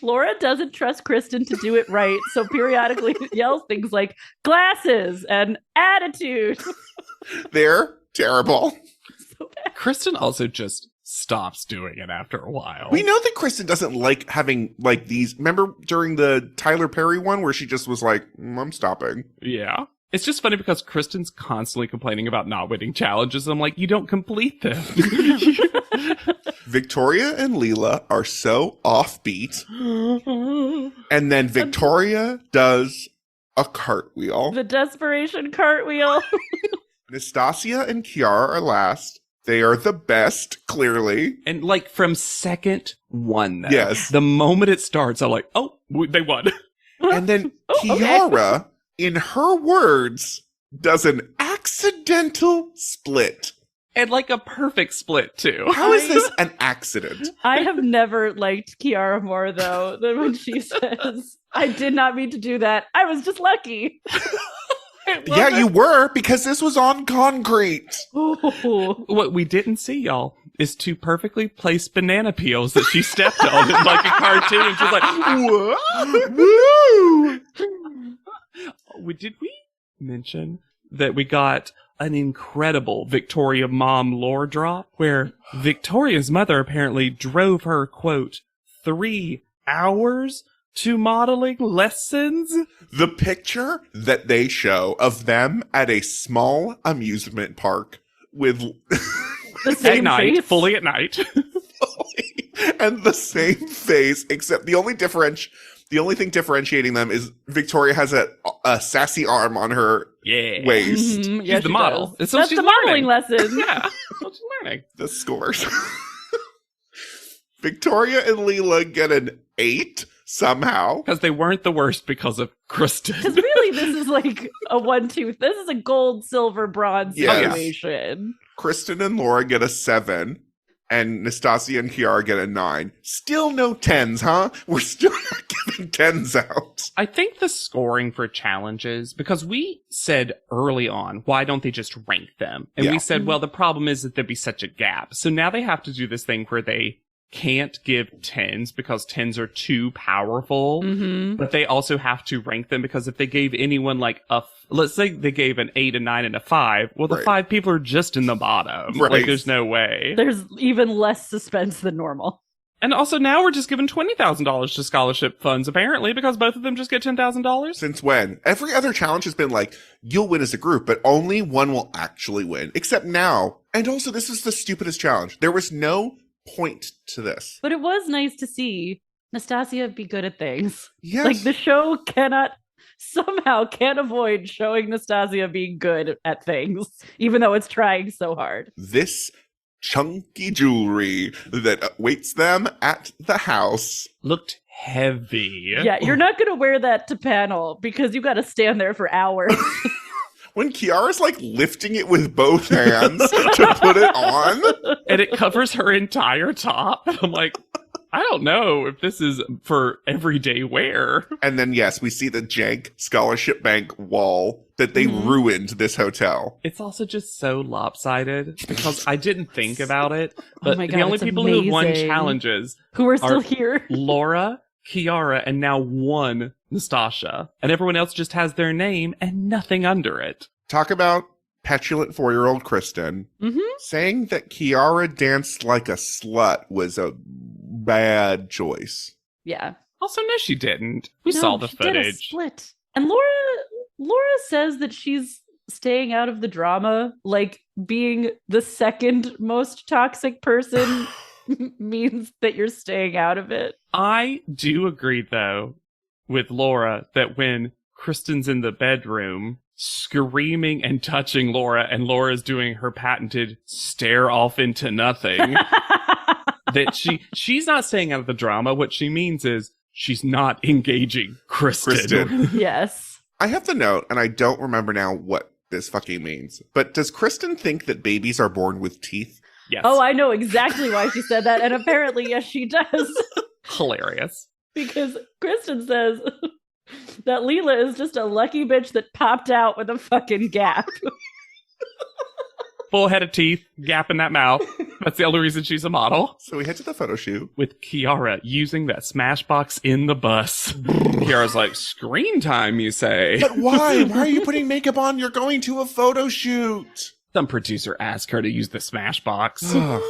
[SPEAKER 3] Laura doesn't trust Kristen to do it right, so periodically yells things like glasses and attitude.
[SPEAKER 2] They're terrible.
[SPEAKER 3] So bad.
[SPEAKER 1] Kristen also just stops doing it after a while.
[SPEAKER 2] We know that Kristen doesn't like having like these. Remember during the Tyler Perry one where she just was like, I'm stopping.
[SPEAKER 1] Yeah. It's just funny because Kristen's constantly complaining about not winning challenges. I'm like, you don't complete them.
[SPEAKER 2] Victoria and Leela are so offbeat. And then Victoria does a cartwheel.
[SPEAKER 3] The desperation cartwheel.
[SPEAKER 2] Nastasia and Kiara are last. They are the best, clearly.
[SPEAKER 1] And like from second one, though,
[SPEAKER 2] Yes.
[SPEAKER 1] the moment it starts, I'm like, oh, they won.
[SPEAKER 2] And then Kiara, in her words, does an accidental split.
[SPEAKER 1] And like a perfect split, too.
[SPEAKER 2] How is this an accident?
[SPEAKER 3] I have never liked Kiara more, though, than when she says, I did not mean to do that. I was just lucky.
[SPEAKER 2] Yeah, you were, because this was on concrete.
[SPEAKER 3] Ooh.
[SPEAKER 1] What we didn't see, y'all, is two perfectly placed banana peels that she stepped on in like a cartoon. And she's like, whoa, woo. Did we mention that we got an incredible Victoria mom lore drop where Victoria's mother apparently drove her, quote, 3 hours to modeling lessons.
[SPEAKER 2] The picture that they show of them at a small amusement park with
[SPEAKER 3] The same
[SPEAKER 1] at night,
[SPEAKER 3] face?
[SPEAKER 1] fully at night.
[SPEAKER 2] and the same face, except the only thing differentiating them is Victoria has a sassy arm on her
[SPEAKER 1] Yeah.
[SPEAKER 2] waist.
[SPEAKER 3] Mhm,
[SPEAKER 1] She's the
[SPEAKER 3] she
[SPEAKER 1] model.
[SPEAKER 3] does.
[SPEAKER 1] So
[SPEAKER 3] That's
[SPEAKER 1] she's
[SPEAKER 3] the modeling
[SPEAKER 1] learning.
[SPEAKER 3] lesson.
[SPEAKER 1] Yeah. That's what she's learning.
[SPEAKER 2] The scores. Victoria and Leela get an 8 somehow.
[SPEAKER 1] Because they weren't the worst because of Kristen.
[SPEAKER 3] Because really, this is like a 1-2. This is a gold, silver, bronze
[SPEAKER 2] Yes.
[SPEAKER 3] situation.
[SPEAKER 2] Kristen and Laura get a 7. And Nastasia and Kiara get a 9. Still no 10s, huh? We're still not giving 10s out.
[SPEAKER 1] I think the scoring for challenges, because we said early on, why don't they just rank them? And
[SPEAKER 2] Yeah.
[SPEAKER 1] we said, well, the problem is that there'd be such a gap. So now they have to do this thing where they can't give 10s because 10s are too powerful.
[SPEAKER 3] Mm-hmm.
[SPEAKER 1] But they also have to rank them because if they gave anyone like let's say they gave an 8, a 9, and a 5, well, the
[SPEAKER 2] Right.
[SPEAKER 1] 5 people are just in the bottom.
[SPEAKER 2] Right.
[SPEAKER 1] Like, there's no way.
[SPEAKER 3] There's even less suspense than normal.
[SPEAKER 1] And also now we're just giving $20,000 to scholarship funds, apparently, because both of them just get $10,000.
[SPEAKER 2] Since when? Every other challenge has been like, you'll win as a group, but only one will actually win. Except now. And also, this is the stupidest challenge. There was no point to this.
[SPEAKER 3] But it was nice to see Nastasia be good at things.
[SPEAKER 2] Yes.
[SPEAKER 3] Like, the show can't avoid showing Nastasia being good at things, even though it's trying so hard.
[SPEAKER 2] This chunky jewelry that awaits them at the house.
[SPEAKER 1] Looked heavy.
[SPEAKER 3] Yeah, you're not going to wear that to panel because you got to stand there for hours.
[SPEAKER 2] When Kiara's like lifting it with both hands to put it on.
[SPEAKER 1] And it covers her entire top. And I'm like, I don't know if this is for everyday wear.
[SPEAKER 2] And then, yes, we see the jank scholarship bank wall that they ruined this hotel.
[SPEAKER 1] It's also just so lopsided because I didn't think about it. But
[SPEAKER 3] my
[SPEAKER 1] the
[SPEAKER 3] God,
[SPEAKER 1] only
[SPEAKER 3] it's
[SPEAKER 1] people who have won
[SPEAKER 3] amazing.
[SPEAKER 1] challenges
[SPEAKER 3] Who are still
[SPEAKER 1] Are-
[SPEAKER 3] here.
[SPEAKER 1] Laura, Kiara, and now one Nastasia. And everyone else just has their name and nothing under it.
[SPEAKER 2] Talk about petulant 4-year-old Kristen.
[SPEAKER 3] Mm-hmm.
[SPEAKER 2] Saying that Kiara danced like a slut was a bad choice.
[SPEAKER 3] Yeah.
[SPEAKER 1] Also, no, she didn't. We
[SPEAKER 3] No,
[SPEAKER 1] saw the
[SPEAKER 3] she did a
[SPEAKER 1] footage.
[SPEAKER 3] split. And Laura says that she's staying out of the drama, like being the second most toxic person means that you're staying out of it.
[SPEAKER 1] I do agree, though, with Laura that when Kristen's in the bedroom screaming and touching Laura, and Laura's doing her patented stare off into nothing, that she's not staying out of the drama. What she means is she's not engaging Kristen.
[SPEAKER 3] Yes.
[SPEAKER 2] I have the note, and I don't remember now what this fucking means. But does Kristen think that babies are born with teeth?
[SPEAKER 1] Yes.
[SPEAKER 3] Oh, I know exactly why she said that. And apparently, yes, she does.
[SPEAKER 1] Hilarious.
[SPEAKER 3] Because Kristen says that Leela is just a lucky bitch that popped out with a fucking gap.
[SPEAKER 1] Full head of teeth, gap in that mouth. That's the only reason she's a model.
[SPEAKER 2] So we head to the photo shoot.
[SPEAKER 1] With Kiara using that Smashbox in the bus. Kiara's like, screen time, you say?
[SPEAKER 2] But why? Why are you putting makeup on? You're going to a photo shoot.
[SPEAKER 1] Some producer asked her to use the Smashbox.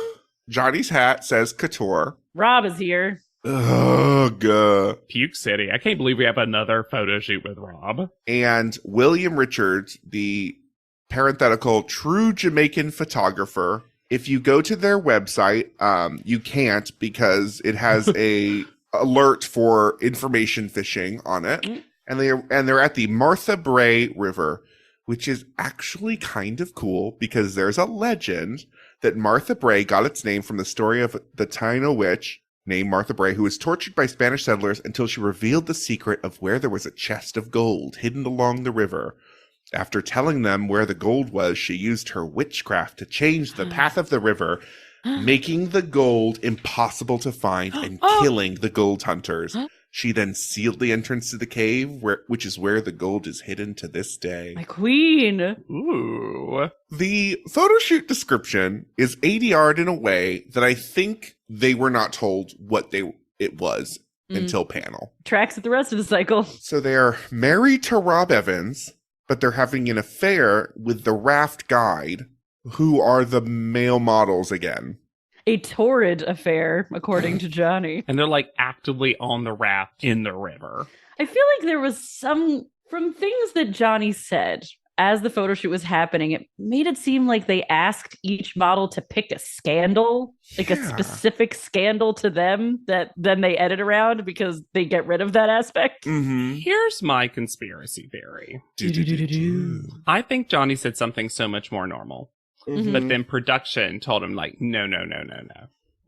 [SPEAKER 2] Johnny's hat says couture.
[SPEAKER 3] Rob is here.
[SPEAKER 2] Ugh.
[SPEAKER 1] Puke City. I can't believe we have another photo shoot with Rob.
[SPEAKER 2] And William Richards, the parenthetical true Jamaican photographer. If you go to their website, you can't because it has a alert for information phishing on it. And they're at the Martha Bray River, which is actually kind of cool because there's a legend that Martha Bray got its name from the story of the Taino witch named Martha Bray, who was tortured by Spanish settlers until she revealed the secret of where there was a chest of gold hidden along the river. After telling them where the gold was, she used her witchcraft to change the path of the river, making the gold impossible to find and killing the gold hunters. She then sealed the entrance to the cave, which is where the gold is hidden to this day.
[SPEAKER 3] My queen.
[SPEAKER 1] Ooh.
[SPEAKER 2] The photo shoot description is ADR'd in a way that I think they were not told what it was until panel.
[SPEAKER 3] Tracks at the rest of the cycle.
[SPEAKER 2] So they're married to Rob Evans, but they're having an affair with the raft guide, who are the male models again.
[SPEAKER 3] A torrid affair, according to Johnny.
[SPEAKER 1] And they're like actively on the raft in the river.
[SPEAKER 3] I feel like there was from things that Johnny said as the photo shoot was happening, it made it seem like they asked each model to pick a scandal, like a specific scandal to them that then they edit around because they get rid of that aspect.
[SPEAKER 2] Mm-hmm.
[SPEAKER 1] Here's my conspiracy theory. I think Johnny said something so much more normal.
[SPEAKER 3] Mm-hmm.
[SPEAKER 1] But then production told him, like, no.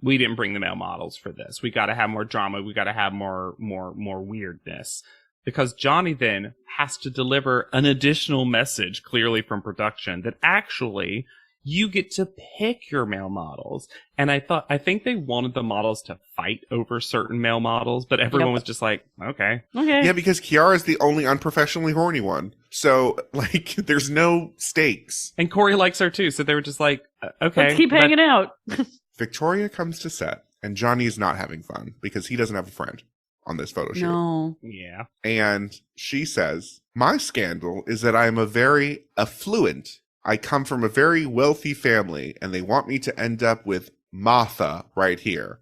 [SPEAKER 1] We didn't bring the male models for this. We got to have more drama. We got to have more weirdness. Because Johnny then has to deliver an additional message clearly from production that actually you get to pick your male models. And I think they wanted the models to fight over certain male models, but everyone was just like, okay.
[SPEAKER 2] Yeah, because Kiara's the only unprofessionally horny one. So, like, there's no stakes.
[SPEAKER 1] And Corey likes her too, so they were just like, okay.
[SPEAKER 3] Let's keep hanging out.
[SPEAKER 2] Victoria comes to set, and Johnny is not having fun because he doesn't have a friend on this photo shoot.
[SPEAKER 3] No.
[SPEAKER 1] Yeah.
[SPEAKER 2] And she says, my scandal is that I am a very affluent. I come from a very wealthy family, and they want me to end up with Martha right here.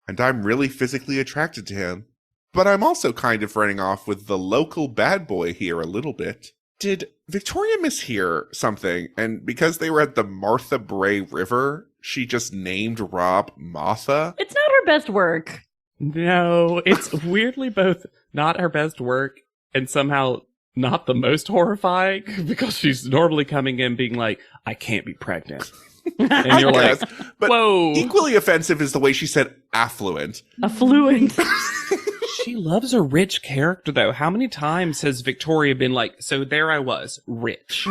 [SPEAKER 2] And I'm really physically attracted to him. But I'm also kind of running off with the local bad boy here a little bit. Did Victoria mishear something? And because they were at the Martha Bray River, she just named Rob Martha?
[SPEAKER 3] It's not her best work.
[SPEAKER 1] No, it's weirdly both not her best work and somehow not the most horrifying because she's normally coming in being like, I can't be pregnant. And you're like,
[SPEAKER 2] but
[SPEAKER 1] whoa.
[SPEAKER 2] Equally offensive is the way she said affluent.
[SPEAKER 3] Affluent.
[SPEAKER 1] She loves a rich character, though. How many times has Victoria been like, so there I was, rich.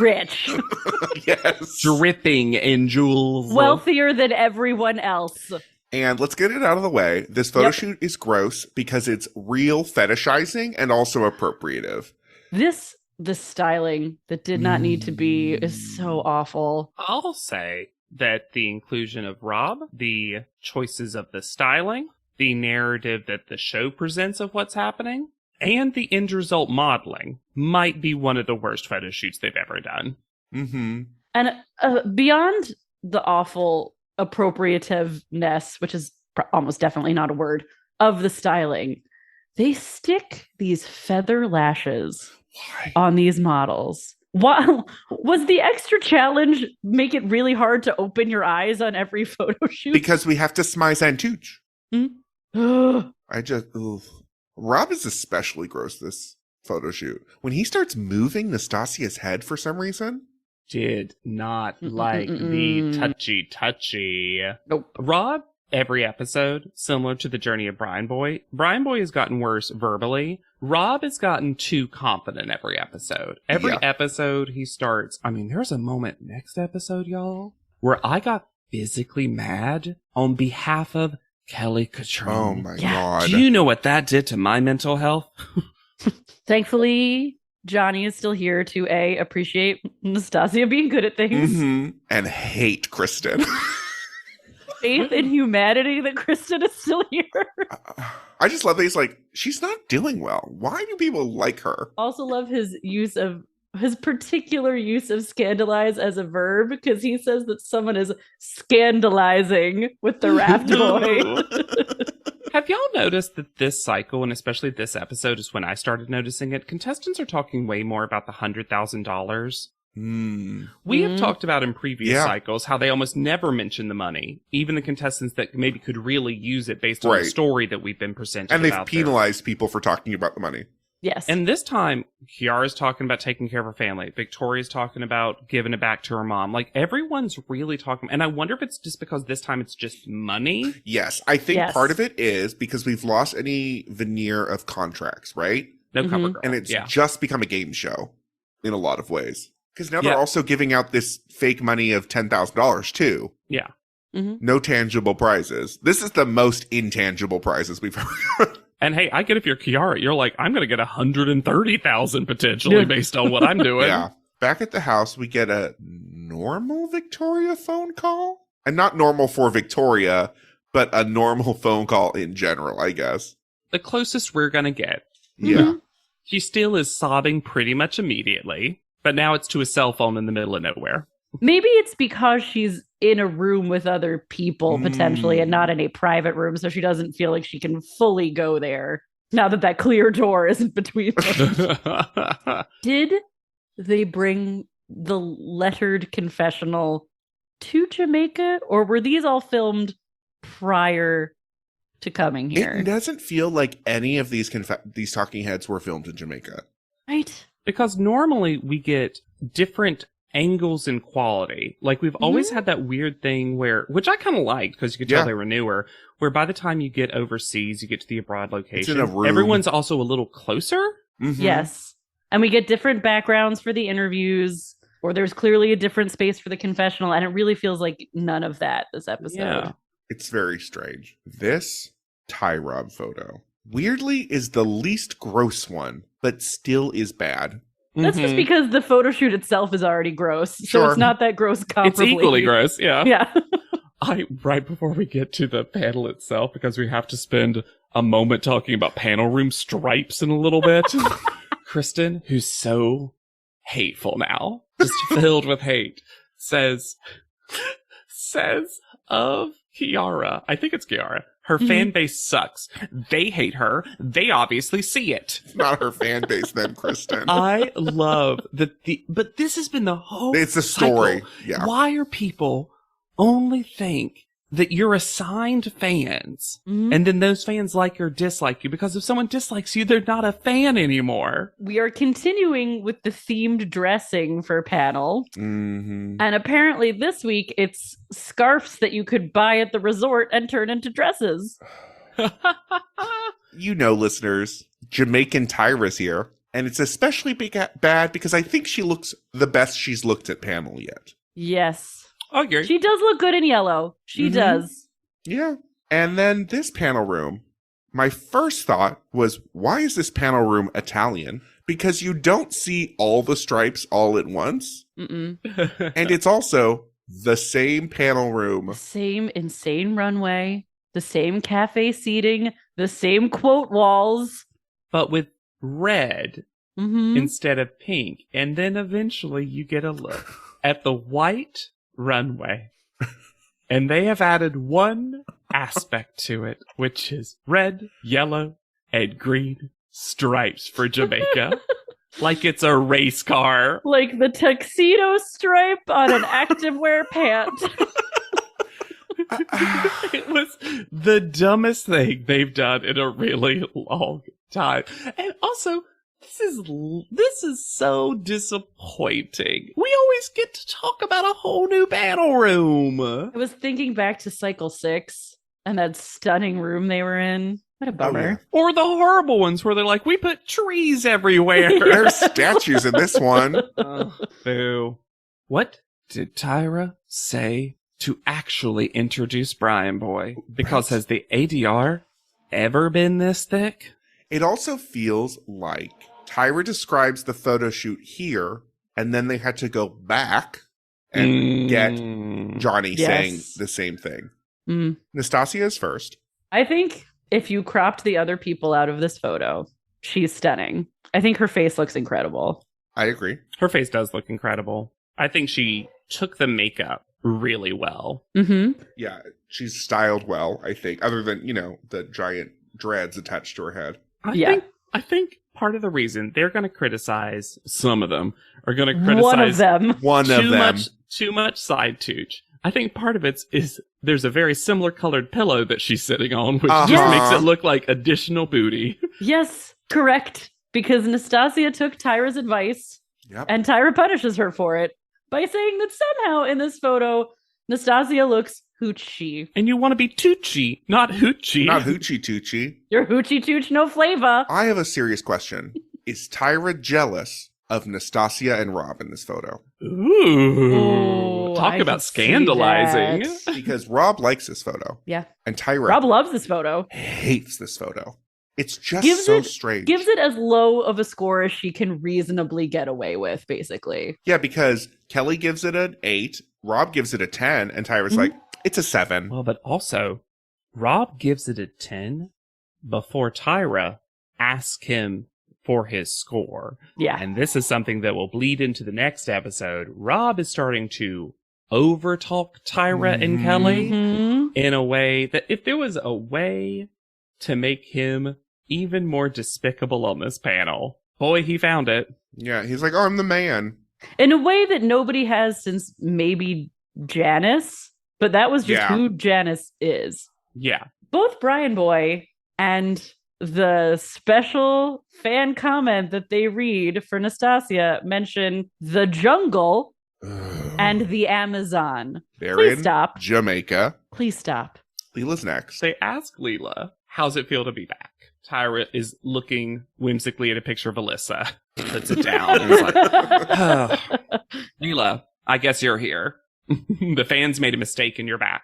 [SPEAKER 2] Yes.
[SPEAKER 1] Dripping in jewels.
[SPEAKER 3] Wealthier than everyone else.
[SPEAKER 2] And let's get it out of the way. This photo shoot is gross because it's real fetishizing and also appropriative.
[SPEAKER 3] The styling that did not need to be is so awful.
[SPEAKER 1] I'll say that the inclusion of Rob, the choices of the styling, the narrative that the show presents of what's happening, and the end result modeling might be one of the worst photo shoots they've ever done.
[SPEAKER 2] Mm-hmm.
[SPEAKER 3] And beyond the awful appropriativeness, which is almost definitely not a word, of the styling, they stick these feather lashes on these models. Wow. Was the extra challenge make it really hard to open your eyes on every photo shoot?
[SPEAKER 2] Because we have to smize and tooch.
[SPEAKER 3] Mm?
[SPEAKER 2] Rob is especially gross this photo shoot. When he starts moving Nastasia's head for some reason.
[SPEAKER 1] Did not like the touchy.
[SPEAKER 3] Nope.
[SPEAKER 1] Rob, every episode, similar to the journey of Brian Boy. Brian Boy has gotten worse verbally. Rob has gotten too confident every episode. Every episode he starts, there's a moment next episode, y'all, where I got physically mad on behalf of Kelly Catrone.
[SPEAKER 2] Oh my God.
[SPEAKER 1] Do you know what that did to my mental health?
[SPEAKER 3] Thankfully, Johnny is still here to appreciate Nastasia being good at things.
[SPEAKER 2] Mm-hmm. And hate Kristen.
[SPEAKER 3] Faith in humanity that Kristen is still here.
[SPEAKER 2] I just love that he's like, she's not doing well. Why do people like her?
[SPEAKER 3] Also love his particular use of scandalize as a verb, because he says that someone is scandalizing with the raft boy.
[SPEAKER 1] Have y'all noticed that this cycle, and especially this episode is when I started noticing it, contestants are talking way more about the $100,000? We have talked about in previous cycles how they almost never mention the money, even the contestants that maybe could really use it based on the story that we've been presenting.
[SPEAKER 2] And they've penalized people for talking about the money.
[SPEAKER 3] Yes.
[SPEAKER 1] And this time, Kiara's talking about taking care of her family. Victoria's talking about giving it back to her mom. Like, everyone's really talking. And I wonder if it's just because this time it's just money.
[SPEAKER 2] Yes. I think part of it is because we've lost any veneer of contracts, right?
[SPEAKER 1] No cover girl.
[SPEAKER 2] And it's just become a game show in a lot of ways. Because now they're also giving out this fake money of $10,000 too.
[SPEAKER 1] Yeah.
[SPEAKER 3] Mm-hmm.
[SPEAKER 2] No tangible prizes. This is the most intangible prizes we've ever got.
[SPEAKER 1] And hey, I get if you're Kiara, you're like, I'm going to get 130,000 potentially based on what I'm doing.
[SPEAKER 2] Yeah. Back at the house, we get a normal Victoria phone call. And not normal for Victoria, but a normal phone call in general, I guess.
[SPEAKER 1] The closest we're going to get.
[SPEAKER 2] Yeah.
[SPEAKER 1] She still is sobbing pretty much immediately. But now it's to a cell phone in the middle of nowhere.
[SPEAKER 3] Maybe it's because she's in a room with other people potentially and not in a private room, so she doesn't feel like she can fully go there now that that clear door isn't between them. Did they bring the lettered confessional to Jamaica, or were these all filmed prior to coming here?
[SPEAKER 2] It doesn't feel like any of these talking heads were filmed in Jamaica.
[SPEAKER 3] Right.
[SPEAKER 1] Because normally we get different angles and quality. Like we've always had that weird thing where, which I kind of liked because you could tell they were newer, where by the time you get overseas, you get to the abroad location, everyone's also a little closer.
[SPEAKER 2] Mm-hmm.
[SPEAKER 3] Yes. And we get different backgrounds for the interviews, or there's clearly a different space for the confessional. And it really feels like none of that this episode.
[SPEAKER 1] Yeah.
[SPEAKER 2] It's very strange. This tie Rob photo, weirdly, is the least gross one, but still is bad.
[SPEAKER 3] That's just because the photo shoot itself is already gross. So it's not that gross comparably.
[SPEAKER 1] It's equally gross, yeah.
[SPEAKER 3] Yeah.
[SPEAKER 1] Right before we get to the panel itself, because we have to spend a moment talking about panel room stripes in a little bit. Kristen, who's so hateful now, just filled with hate, says of Kiara, I think it's Kiara, her fan base sucks. They hate her. They obviously see it.
[SPEAKER 2] It's not her fan base then, Kristen.
[SPEAKER 1] I love but this has been the whole
[SPEAKER 2] It's the story.
[SPEAKER 1] cycle.
[SPEAKER 2] Yeah.
[SPEAKER 1] Why are people only think that you're assigned fans and then those fans like or dislike you? Because if someone dislikes you, they're not a fan anymore.
[SPEAKER 3] We are continuing with the themed dressing for panel.
[SPEAKER 2] Mm-hmm.
[SPEAKER 3] And apparently this week it's scarves that you could buy at the resort and turn into dresses.
[SPEAKER 2] You know, listeners, Jamaican Tyra's here. And it's especially bad because I think she looks the best she's looked at panel yet.
[SPEAKER 3] Yes.
[SPEAKER 1] Okay.
[SPEAKER 3] She does look good in yellow. She does.
[SPEAKER 2] Yeah. And then this panel room, my first thought was, why is this panel room Italian? Because you don't see all the stripes all at once.
[SPEAKER 3] Mm-mm.
[SPEAKER 2] And it's also the same panel room.
[SPEAKER 3] The same insane runway, the same cafe seating, the same quote walls.
[SPEAKER 1] But with red instead of pink. And then eventually you get a look at the white runway. And they have added one aspect to it, which is red, yellow, and green stripes for Jamaica. Like it's a race car.
[SPEAKER 3] Like the tuxedo stripe on an activewear pant.
[SPEAKER 1] It was the dumbest thing they've done in a really long time. And also, this is so disappointing. We always get to talk about a whole new battle room.
[SPEAKER 3] I was thinking back to Cycle 6 and that stunning room they were in. What a bummer.
[SPEAKER 2] Oh, yeah.
[SPEAKER 1] Or the horrible ones where they're like, we put trees everywhere.
[SPEAKER 2] There's statues in this one.
[SPEAKER 1] Boo. What did Tyra say to actually introduce Brian Boy? Because has the ADR ever been this thick?
[SPEAKER 2] It also feels like Tyra describes the photo shoot here, and then they had to go back and get Johnny saying the same thing. Nastasia is first.
[SPEAKER 3] I think if you cropped the other people out of this photo, she's stunning. I think her face looks incredible.
[SPEAKER 2] I agree.
[SPEAKER 1] Her face does look incredible. I think she took the makeup really well.
[SPEAKER 2] Yeah, she's styled well, I think, other than, the giant dreads attached to her head.
[SPEAKER 1] I think part of the reason they're going to criticize, some of them are going to criticize
[SPEAKER 3] one of them.
[SPEAKER 1] Too much side tooch. I think part of it is there's a very similar colored pillow that she's sitting on, which just makes it look like additional booty.
[SPEAKER 3] Yes, correct. Because Nastasia took Tyra's advice, and Tyra punishes her for it by saying that somehow in this photo, Nastasia looks hoochie.
[SPEAKER 1] And you want to be Tucci, not hoochie.
[SPEAKER 2] Not hoochie Tucci.
[SPEAKER 3] You're hoochie tooch, no flavor.
[SPEAKER 2] I have a serious question. Is Tyra jealous of Nastasia and Rob in this photo?
[SPEAKER 1] Ooh. Talk about scandalizing.
[SPEAKER 2] Because Rob likes this photo.
[SPEAKER 3] Yeah.
[SPEAKER 2] And Tyra
[SPEAKER 3] Rob loves this photo.
[SPEAKER 2] Hates this photo. It's just so strange.
[SPEAKER 3] Gives it as low of a score as she can reasonably get away with, basically.
[SPEAKER 2] Yeah, because Kelly gives it an 8, Rob gives it a 10, and Tyra's like, it's a 7.
[SPEAKER 1] Well, but also, Rob gives it a 10 before Tyra asks him for his score.
[SPEAKER 3] Yeah.
[SPEAKER 1] And this is something that will bleed into the next episode. Rob is starting to overtalk Tyra and Kelly
[SPEAKER 3] Mhm.
[SPEAKER 1] in a way that if there was a way to make him even more despicable on this panel, boy, he found it.
[SPEAKER 2] Yeah, he's like, oh, I'm the man.
[SPEAKER 3] In a way that nobody has since maybe Janice, but that was just
[SPEAKER 2] Yeah.
[SPEAKER 3] who Janice is.
[SPEAKER 1] Yeah.
[SPEAKER 3] Both Brian Boy and the special fan comment that they read for Nastasia mention the jungle and the Amazon.
[SPEAKER 2] They're
[SPEAKER 3] Please
[SPEAKER 2] in
[SPEAKER 3] stop.
[SPEAKER 2] Jamaica.
[SPEAKER 3] Please stop.
[SPEAKER 2] Leela's next.
[SPEAKER 1] They ask Leela, how's it feel to be back? Tyra is looking whimsically at a picture of Alyssa. Puts it down. And is like, oh, Leela, I guess you're here. The fans made a mistake and you're back.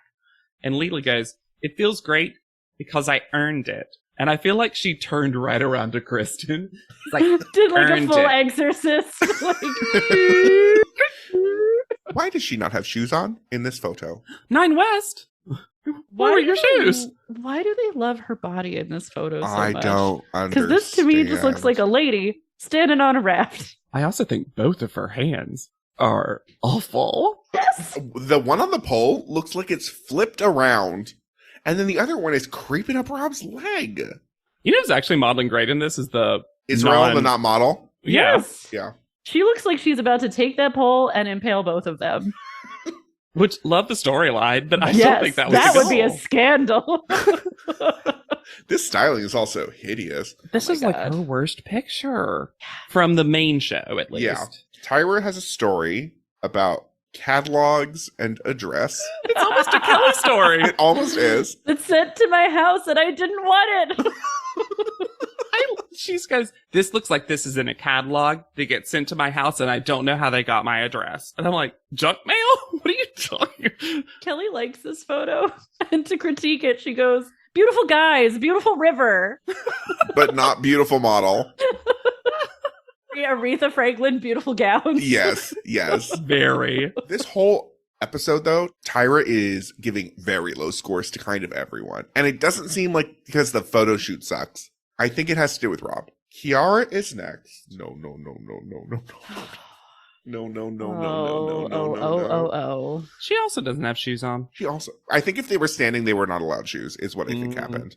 [SPEAKER 1] And Leela goes, it feels great because I earned it. And I feel like she turned right around to Kristen. Like,
[SPEAKER 3] Did like a
[SPEAKER 1] earned
[SPEAKER 3] full
[SPEAKER 1] it.
[SPEAKER 3] exorcist.
[SPEAKER 2] Why does she not have shoes on in this photo?
[SPEAKER 1] 9 West. Where were your shoes?
[SPEAKER 3] Why do they love her body in this photo so
[SPEAKER 2] I
[SPEAKER 3] much?
[SPEAKER 2] don't understand.
[SPEAKER 3] Because this to me just looks like a lady standing on a raft.
[SPEAKER 1] I also think both of her hands are awful.
[SPEAKER 3] Yes.
[SPEAKER 2] The one on the pole looks like it's flipped around, and then the other one is creeping up Rob's leg.
[SPEAKER 1] You know who's actually modeling great in this is the
[SPEAKER 2] Israel, the not model.
[SPEAKER 1] Yeah.
[SPEAKER 3] Yes.
[SPEAKER 2] Yeah.
[SPEAKER 3] She looks like she's about to take that pole and impale both of them.
[SPEAKER 1] Which love the storyline, but I
[SPEAKER 3] yes,
[SPEAKER 1] don't think that was
[SPEAKER 3] that
[SPEAKER 1] a good-
[SPEAKER 3] would be a scandal.
[SPEAKER 2] This styling is also hideous.
[SPEAKER 1] This
[SPEAKER 3] Oh my
[SPEAKER 1] is like
[SPEAKER 3] God.
[SPEAKER 1] her worst picture from the main show, at least.
[SPEAKER 2] Yeah. Tyra has a story about catalogs and address.
[SPEAKER 1] It's almost a Kelly story.
[SPEAKER 2] It almost is.
[SPEAKER 3] It's sent to my house and I didn't want it.
[SPEAKER 1] She goes, this looks like this is in a catalog that gets sent to my house, and I don't know how they got my address. And I'm like, junk mail? What are you talking?
[SPEAKER 3] Kelly likes this photo. And to critique it, she goes, beautiful guys, beautiful river.
[SPEAKER 2] But not beautiful model.
[SPEAKER 3] Aretha Franklin, beautiful gowns.
[SPEAKER 2] Yes, yes.
[SPEAKER 1] Very.
[SPEAKER 2] This whole episode, though, Tyra is giving very low scores to kind of everyone. And it doesn't seem like because the photo shoot sucks. I think it has to do with Rob. Kiara is next. No. No, no, no, no, no, no, no, no, no, no, no.
[SPEAKER 3] Oh.
[SPEAKER 1] She also doesn't have shoes on.
[SPEAKER 2] She also, I think if they were standing, they were not allowed shoes, is what I think happened.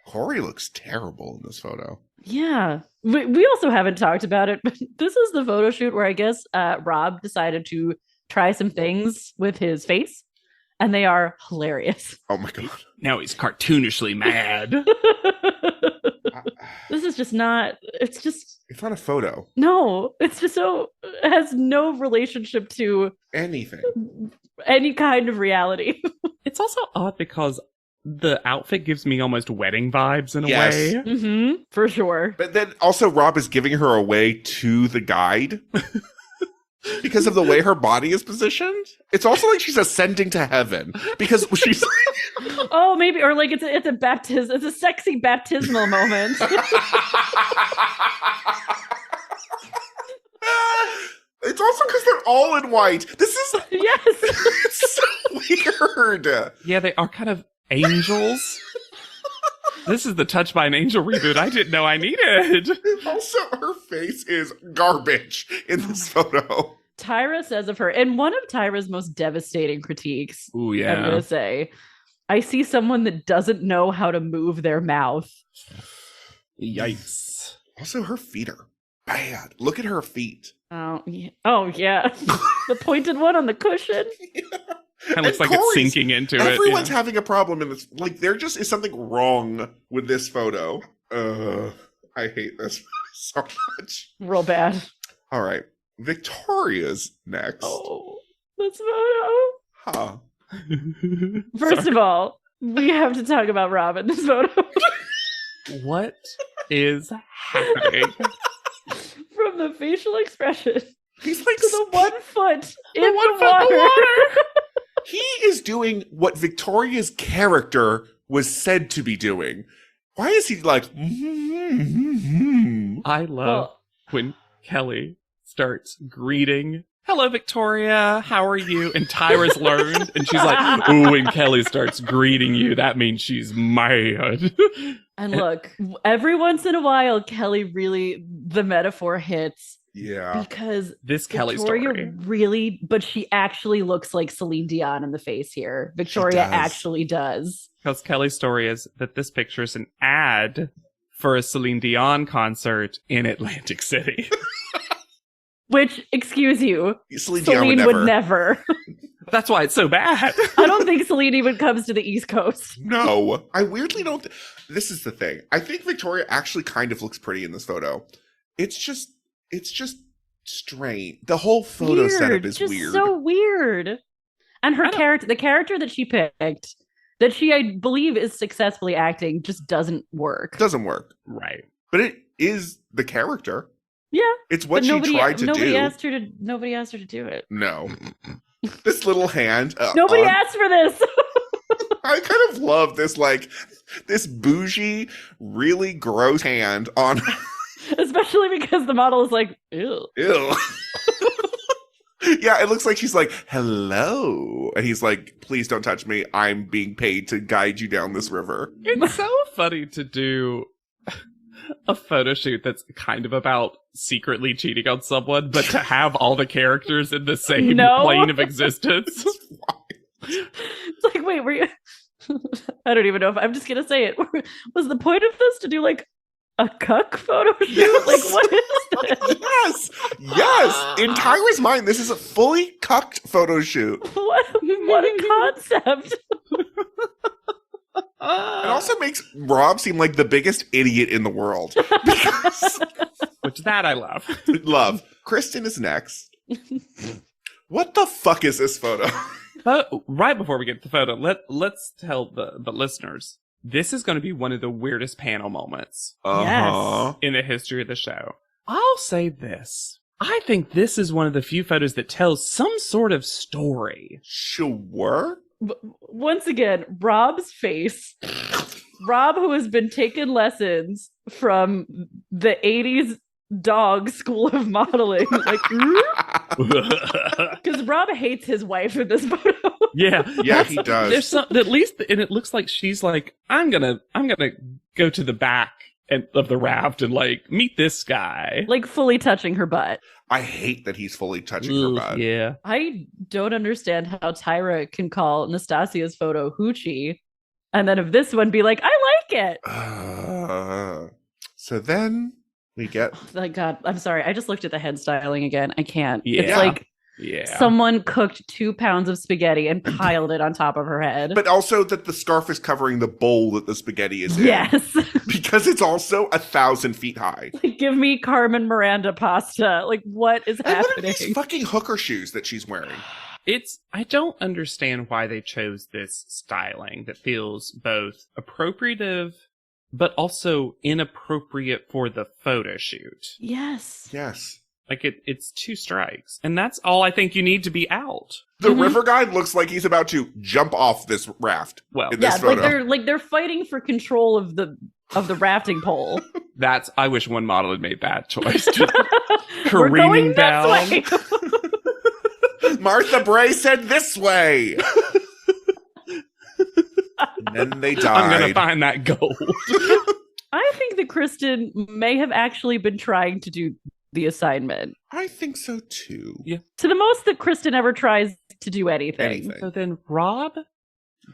[SPEAKER 2] Corey looks terrible in this photo.
[SPEAKER 3] Yeah. We also haven't talked about it, but this is the photo shoot where I guess Rob decided to try some things with his face, and they are hilarious.
[SPEAKER 2] Oh my God.
[SPEAKER 1] Now he's cartoonishly mad.
[SPEAKER 3] This is just not, it's just,
[SPEAKER 2] It's not a photo.
[SPEAKER 3] no, it's just so, it has no relationship to
[SPEAKER 2] Anything.
[SPEAKER 3] any kind of reality.
[SPEAKER 1] It's also odd because the outfit gives me almost wedding vibes in a
[SPEAKER 2] Yes.
[SPEAKER 1] way.
[SPEAKER 3] Mm-hmm, for sure.
[SPEAKER 2] But then also Rob is giving her away to the guide because of the way her body is positioned. It's also like she's ascending to heaven because she's
[SPEAKER 3] Oh, maybe, or like it's a baptism, it's a sexy baptismal moment.
[SPEAKER 2] It's also because they're all in white. This is
[SPEAKER 3] Yes.
[SPEAKER 2] it's so weird.
[SPEAKER 1] Yeah, they are kind of angels. This is the Touched by an Angel reboot I didn't know I needed.
[SPEAKER 2] Also, her face is garbage in this photo.
[SPEAKER 3] Tyra says of her, and one of Tyra's most devastating critiques,
[SPEAKER 1] Ooh,
[SPEAKER 3] I'm
[SPEAKER 1] yeah.
[SPEAKER 3] going to say, I see someone that doesn't know how to move their mouth.
[SPEAKER 1] Yikes.
[SPEAKER 2] Also, her feet are bad. Look at her feet.
[SPEAKER 3] Oh, yeah. The pointed one on the cushion.
[SPEAKER 1] Kind of looks like
[SPEAKER 2] And
[SPEAKER 1] it's
[SPEAKER 2] Corey's-
[SPEAKER 1] sinking into
[SPEAKER 2] Everyone's
[SPEAKER 1] it.
[SPEAKER 2] having a problem in this. Like, there just is something wrong with this photo. I hate this so much.
[SPEAKER 3] Real bad.
[SPEAKER 2] All right. Victoria's next.
[SPEAKER 3] Oh, this photo.
[SPEAKER 2] Huh.
[SPEAKER 1] Yeah.
[SPEAKER 3] First of all, we have to talk about Rob in this photo.
[SPEAKER 1] What is happening?
[SPEAKER 3] From the facial expression
[SPEAKER 2] He's like,
[SPEAKER 3] to the 1 foot in the,
[SPEAKER 1] 1 foot in the
[SPEAKER 3] water.
[SPEAKER 2] he is doing what Victoria's character was said to be doing. Why is he like,
[SPEAKER 1] I love
[SPEAKER 3] Well,
[SPEAKER 1] when Kelly starts greeting, hello, Victoria, how are you? And Tyra's learned, and she's like, ooh, when Kelly starts greeting you, that means she's mad.
[SPEAKER 3] and look, every once in a while, Kelly really, the metaphor hits.
[SPEAKER 2] Yeah.
[SPEAKER 3] Because
[SPEAKER 1] This Kelly
[SPEAKER 3] Victoria
[SPEAKER 1] story.
[SPEAKER 3] really, but she actually looks like Celine Dion in the face here. Victoria
[SPEAKER 2] does.
[SPEAKER 3] actually does.
[SPEAKER 1] Because Kelly's story is that this picture is an ad for a Celine Dion concert in Atlantic City.
[SPEAKER 3] Which, excuse you,
[SPEAKER 2] Celine Dion
[SPEAKER 3] Celine
[SPEAKER 2] would
[SPEAKER 3] would
[SPEAKER 2] never.
[SPEAKER 3] never.
[SPEAKER 1] That's why it's so bad.
[SPEAKER 3] I don't think Celine even comes to the East Coast.
[SPEAKER 2] No, I weirdly don't. This is the thing. I think Victoria actually kind of looks pretty in this photo. It's just strange. The whole photo setup is
[SPEAKER 3] just
[SPEAKER 2] weird.
[SPEAKER 3] so weird. And her character, the character that she picked, that she, I believe, is successfully acting, just doesn't work.
[SPEAKER 2] Doesn't work.
[SPEAKER 1] Right.
[SPEAKER 2] But it is the character.
[SPEAKER 3] Yeah.
[SPEAKER 2] It's what
[SPEAKER 3] But
[SPEAKER 2] she tried to
[SPEAKER 3] nobody
[SPEAKER 2] do.
[SPEAKER 3] Nobody asked her to do it.
[SPEAKER 2] No. This little hand.
[SPEAKER 3] Nobody asked for this.
[SPEAKER 2] I kind of love this, like, this bougie, really gross hand on.
[SPEAKER 3] Especially because the model is like, ew.
[SPEAKER 2] Ew. Yeah, it looks like she's like, hello. And he's like, please don't touch me. I'm being paid to guide you down this river.
[SPEAKER 1] It's so funny to do a photo shoot that's kind of about secretly cheating on someone, but to have all the characters in the same plane of existence.
[SPEAKER 3] It's like, wait, were you... I don't even know if I'm just going to say it. Was the point of this to do like a cuck photo shoot?
[SPEAKER 2] Yes.
[SPEAKER 3] Like, what is this?
[SPEAKER 2] Yes. In Tyra's mind, this is a fully cucked photo shoot.
[SPEAKER 3] What a concept.
[SPEAKER 2] It also makes Rob seem like the biggest idiot in the world.
[SPEAKER 1] Which that I love.
[SPEAKER 2] Love. Kristen is next. What the fuck is this photo?
[SPEAKER 1] But right before we get to the photo, let's tell the listeners, this is going to be one of the weirdest panel moments in the history of the show. I'll say this. I think this is one of the few photos that tells some sort of story.
[SPEAKER 2] Sure.
[SPEAKER 3] Once again, Rob's face. Rob, who has been taking lessons from the 80s dog school of modeling. Like, because Rob hates his wife in this photo.
[SPEAKER 1] Yeah,
[SPEAKER 2] he does.
[SPEAKER 1] There's some, at least, and it looks like she's like, I'm gonna go to the back of the raft and like meet this guy,
[SPEAKER 3] like fully touching her butt.
[SPEAKER 2] I hate that he's fully touching her butt.
[SPEAKER 1] Yeah,
[SPEAKER 3] I don't understand how Tyra can call Nastasia's photo hoochie, and then of this one be like, I like it.
[SPEAKER 2] So then we get.
[SPEAKER 3] Like, God, I'm sorry. I just looked at the head styling again. I can't.
[SPEAKER 1] Yeah.
[SPEAKER 3] It's like
[SPEAKER 1] yeah,
[SPEAKER 3] someone cooked 2 pounds of spaghetti and piled it on top of her head.
[SPEAKER 2] But also that the scarf is covering the bowl that the spaghetti is in.
[SPEAKER 3] Yes.
[SPEAKER 2] Because it's also 1,000 feet high.
[SPEAKER 3] Like, give me Carmen Miranda pasta. Like, what is
[SPEAKER 2] And what are
[SPEAKER 3] happening?
[SPEAKER 2] these fucking hooker shoes that she's wearing?
[SPEAKER 1] I don't understand why they chose this styling that feels both appropriative but also inappropriate for the photo shoot.
[SPEAKER 3] Yes.
[SPEAKER 2] Yes.
[SPEAKER 1] Like it's 2 strikes. And that's all I think you need to be out.
[SPEAKER 2] The river guide looks like he's about to jump off this raft.
[SPEAKER 1] Well,
[SPEAKER 2] in this photo.
[SPEAKER 3] they're fighting for control of the rafting pole.
[SPEAKER 1] I wish one model had made that choice.
[SPEAKER 3] We're going
[SPEAKER 1] Careening down.
[SPEAKER 3] this way.
[SPEAKER 2] Martha Bray said this way. And then they died.
[SPEAKER 1] I'm going to find that gold.
[SPEAKER 3] I think that Kristen may have actually been trying to do the assignment.
[SPEAKER 2] I think so too.
[SPEAKER 1] Yeah.
[SPEAKER 3] To the most that Kristen ever tries to do anything.
[SPEAKER 1] So then Rob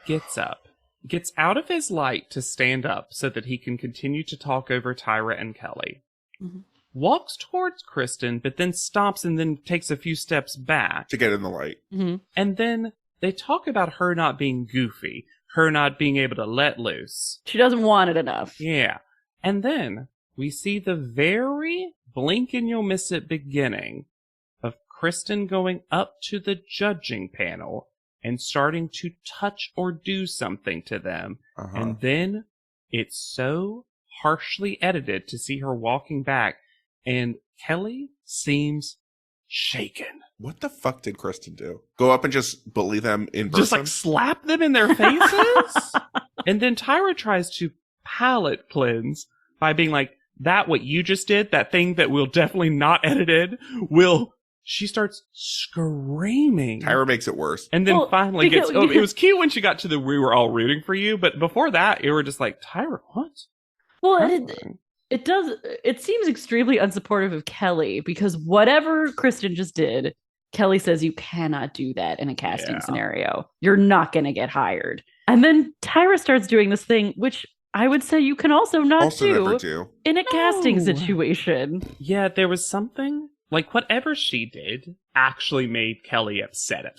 [SPEAKER 1] gets up, gets out of his light to stand up so that he can continue to talk over Tyra and Kelly.
[SPEAKER 3] Mm-hmm.
[SPEAKER 1] Walks towards Kristen, but then stops and then takes a few steps back.
[SPEAKER 2] To get in the light.
[SPEAKER 3] Mm-hmm.
[SPEAKER 1] And then they talk about her not being goofy, her not being able to let loose.
[SPEAKER 3] She doesn't want it enough.
[SPEAKER 1] Yeah. And then we see the very blink and you'll miss it beginning of Kristen going up to the judging panel and starting to touch or do something to them. And then it's so harshly edited to see her walking back, and Kelly seems shaken.
[SPEAKER 2] What the fuck did Kristen do? Go up and just bully them in person?
[SPEAKER 1] Just like slap them in their faces? And then Tyra tries to palate cleanse by being like, that what you just did, that thing that will definitely not edited, she starts screaming.
[SPEAKER 2] Tyra makes it worse.
[SPEAKER 1] And then finally
[SPEAKER 3] because-
[SPEAKER 1] it was cute when she got to we were all rooting for you, but before that, you were just like, Tyra, what?
[SPEAKER 3] Well, It seems extremely unsupportive of Kelly because whatever Kristen just did, Kelly says you cannot do that in a casting scenario. You're not going to get hired. And then Tyra starts doing this thing, which I would say you can also
[SPEAKER 2] never do
[SPEAKER 3] in a casting situation.
[SPEAKER 1] Yeah, there was something like whatever she did actually made Kelly upset.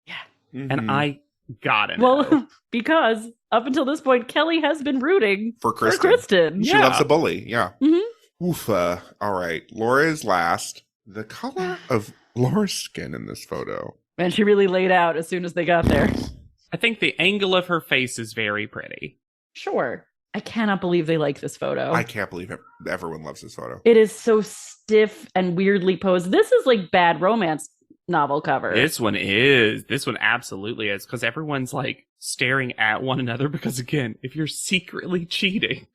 [SPEAKER 3] Yeah.
[SPEAKER 2] Mm-hmm.
[SPEAKER 1] And I gotta know.
[SPEAKER 3] Well, because up until this point, Kelly has been rooting
[SPEAKER 2] for Kristen. She
[SPEAKER 1] Yeah.
[SPEAKER 2] loves a bully. Yeah.
[SPEAKER 3] Mm-hmm.
[SPEAKER 2] Oof. All right. Laura is last. The color of Laura's skin in this photo.
[SPEAKER 3] And she really laid out as soon as they got there.
[SPEAKER 1] I think the angle of her face is very pretty.
[SPEAKER 3] Sure. I cannot believe they like this photo.
[SPEAKER 2] I can't believe everyone loves this photo.
[SPEAKER 3] It is so stiff and weirdly posed. This is like bad romance novel cover.
[SPEAKER 1] This one is. This one absolutely is. Because everyone's like staring at one another. Because again, if you're secretly cheating,